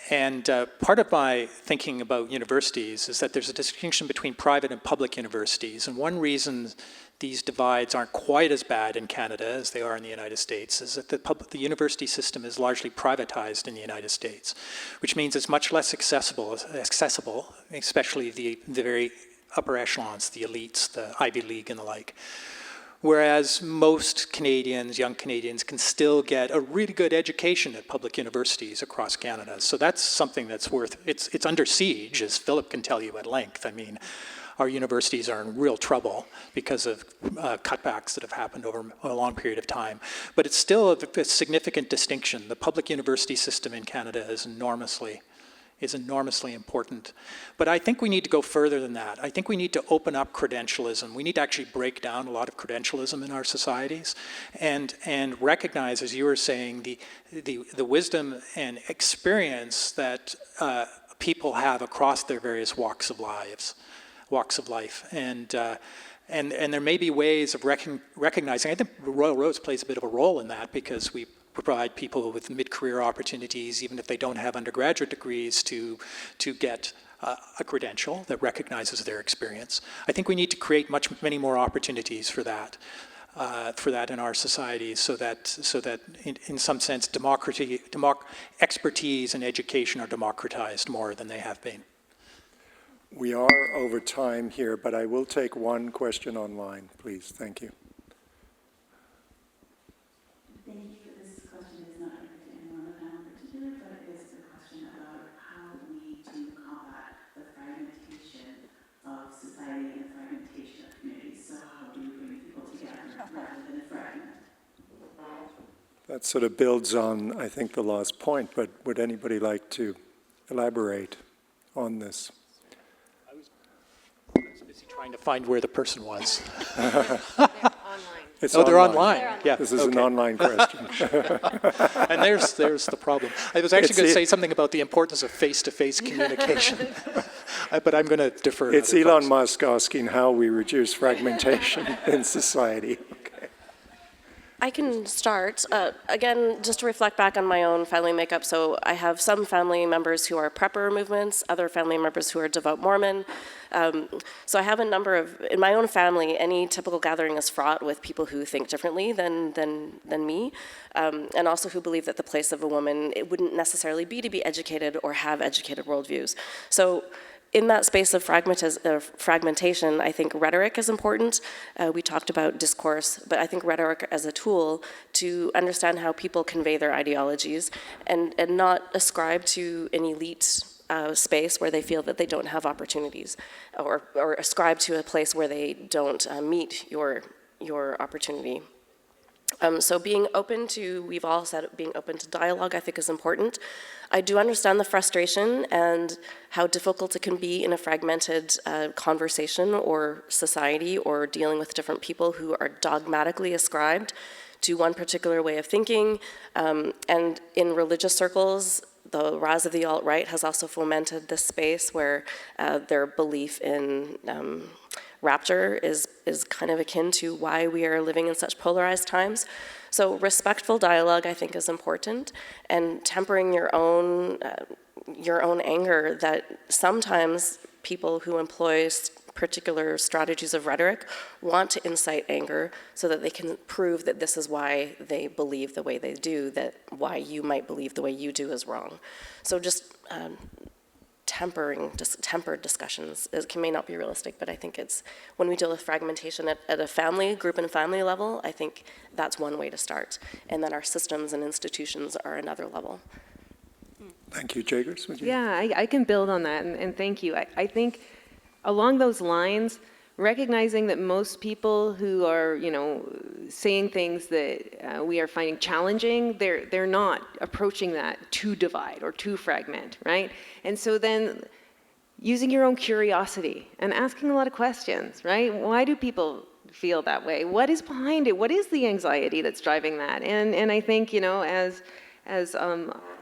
And part of my thinking about universities is that there's a distinction between private and public universities. And one reason these divides aren't quite as bad in Canada as they are in the United States is that the university system is largely privatized in the United States, which means it's much less accessible, especially the very upper echelons, the elites, the Ivy League and the like. Whereas most Canadians, young Canadians, can still get a really good education at public universities across Canada. So that's something that's it's under siege, as Philip can tell you at length. I mean, our universities are in real trouble because of cutbacks that have happened over a long period of time. But it's still a significant distinction. The public university system in Canada is enormously important. But I think we need to go further than that. I think we need to open up credentialism. We need to actually break down a lot of credentialism in our societies and recognize, as you were saying, the wisdom and experience that people have across their various walks of life. And there may be ways of recognizing, I think Royal Roads plays a bit of a role in that because we provide people with mid-career opportunities, even if they don't have undergraduate degrees, to get a credential that recognizes their experience. I think we need to create many more opportunities for that in our societies, so that in some sense expertise and education are democratized more than they have been. We are over time here, but I will take one question online, please. Thank you. Thank you. This question is not directed to anyone on the panel in particular, but it is a question about how we do combat the fragmentation of society and the fragmentation of communities. So how do we bring people together rather than fragment? That sort of builds on, I think, the last point, but would anybody like to elaborate on this? I was busy trying to find where the person was. They're online. Yeah. This is an online question. And there's the problem. I was actually going to say something about the importance of face-to-face communication, but I'm going to defer. It's Elon Musk asking how we reduce fragmentation in society. Okay. I can start. Again, just to reflect back on my own family makeup. So I have some family members who are prepper movements, other family members who are devout Mormon. So I have a number of, in my own family, any typical gathering is fraught with people who think differently than me, and also who believe that the place of a woman, it wouldn't necessarily be to be educated or have educated worldviews. So in that space of fragmentation, I think rhetoric is important. We talked about discourse, but I think rhetoric as a tool to understand how people convey their ideologies and not ascribe to an elite space where they feel that they don't have opportunities, or ascribe to a place where they don't meet your opportunity. So being open to, we've all said being open to dialogue, I think is important. I do understand the frustration and how difficult it can be in a fragmented conversation or society, or dealing with different people who are dogmatically ascribed to one particular way of thinking. And in religious circles, the rise of the alt-right has also fomented this space where their belief in rapture is kind of akin to why we are living in such polarized times. So respectful dialogue, I think, is important, and tempering your own anger that sometimes people who employ particular strategies of rhetoric want to incite anger so that they can prove that this is why they believe the way they do, that why you might believe the way you do is wrong. So just tempered discussions may not be realistic, but I think it's, when we deal with fragmentation at a family, group and family level, I think that's one way to start. And then our systems and institutions are another level. Thank you. Jagers, would you? Yeah, I can build on that, and thank you. I think along those lines, recognizing that most people who are, saying things that we are finding challenging, they're not approaching that to divide or to fragment, right? And so then, using your own curiosity and asking a lot of questions, right? Why do people feel that way? What is behind it? What is the anxiety that's driving that? And I think, you know, as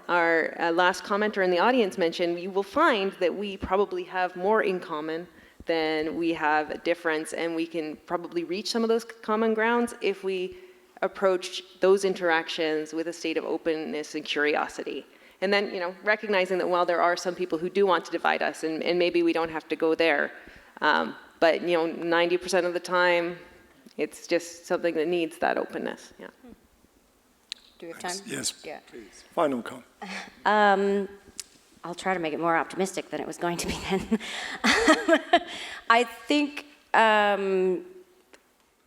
our last commenter in the audience mentioned, you will find that we probably have more in common than we have a difference, and we can probably reach some of those common grounds if we approach those interactions with a state of openness and curiosity. And then, you know, recognizing that while there are some people who do want to divide us, and maybe we don't have to go there, but, you know, 90% of the time, it's just something that needs that openness. Yeah. Do we have time? Yes, Yeah. please. Final comment. I'll try to make it more optimistic than it was going to be then. I think that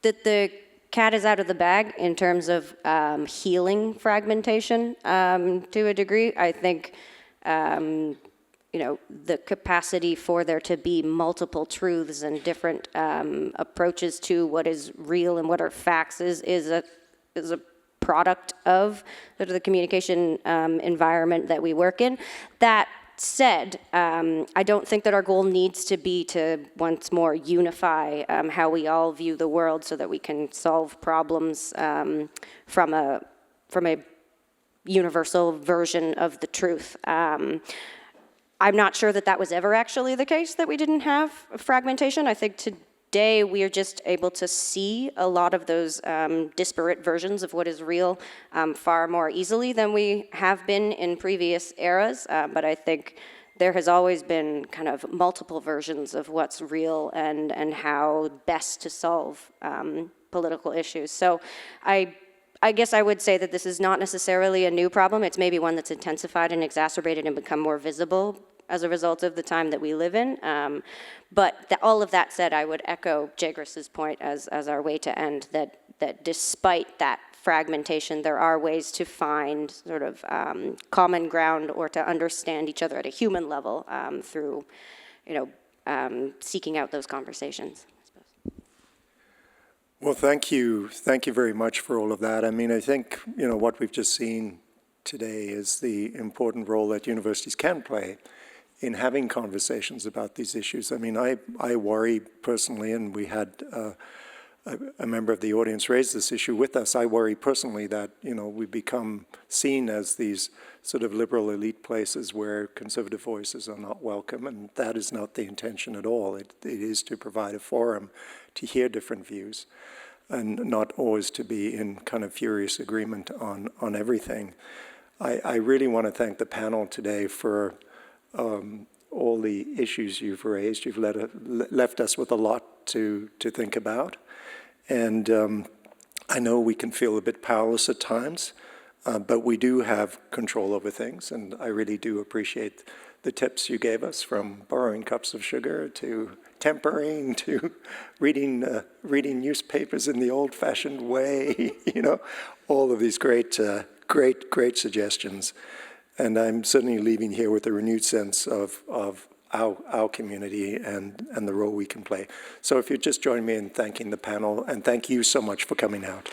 the cat is out of the bag in terms of healing fragmentation to a degree. I think, you know, the capacity for there to be multiple truths and different approaches to what is real and what are facts is a product of sort of the communication environment that we work in. That said, I don't think that our goal needs to be to once more unify how we all view the world so that we can solve problems from a universal version of the truth. I'm not sure that that was ever actually the case, that we didn't have fragmentation. I think today we are just able to see a lot of those disparate versions of what is real far more easily than we have been in previous eras. But I think there has always been kind of multiple versions of what's real and how best to solve political issues. So I guess I would say that this is not necessarily a new problem. It's maybe one that's intensified and exacerbated and become more visible as a result of the time that we live in. But all of that said, I would echo Jagris's point as our way to end, that despite that fragmentation, there are ways to find sort of common ground or to understand each other at a human level through, you know, seeking out those conversations. Well, thank you very much for all of that. I mean, I think, you know, what we've just seen today is the important role that universities can play in having conversations about these issues. I mean, I worry personally, and we had a member of the audience raise this issue with us. I worry personally that, you know, we become seen as these sort of liberal elite places where conservative voices are not welcome, and that is not the intention at all. It is to provide a forum to hear different views and not always to be in kind of furious agreement on everything. I really want to thank the panel today for all the issues you've raised. You've left us with a lot to think about. And I know we can feel a bit powerless at times, but we do have control over things. And I really do appreciate the tips you gave us, from borrowing cups of sugar to tempering to reading newspapers in the old-fashioned way, you know, all of these great suggestions. And I'm certainly leaving here with a renewed sense of our community and the role we can play. So if you'd just join me in thanking the panel, and thank you so much for coming out.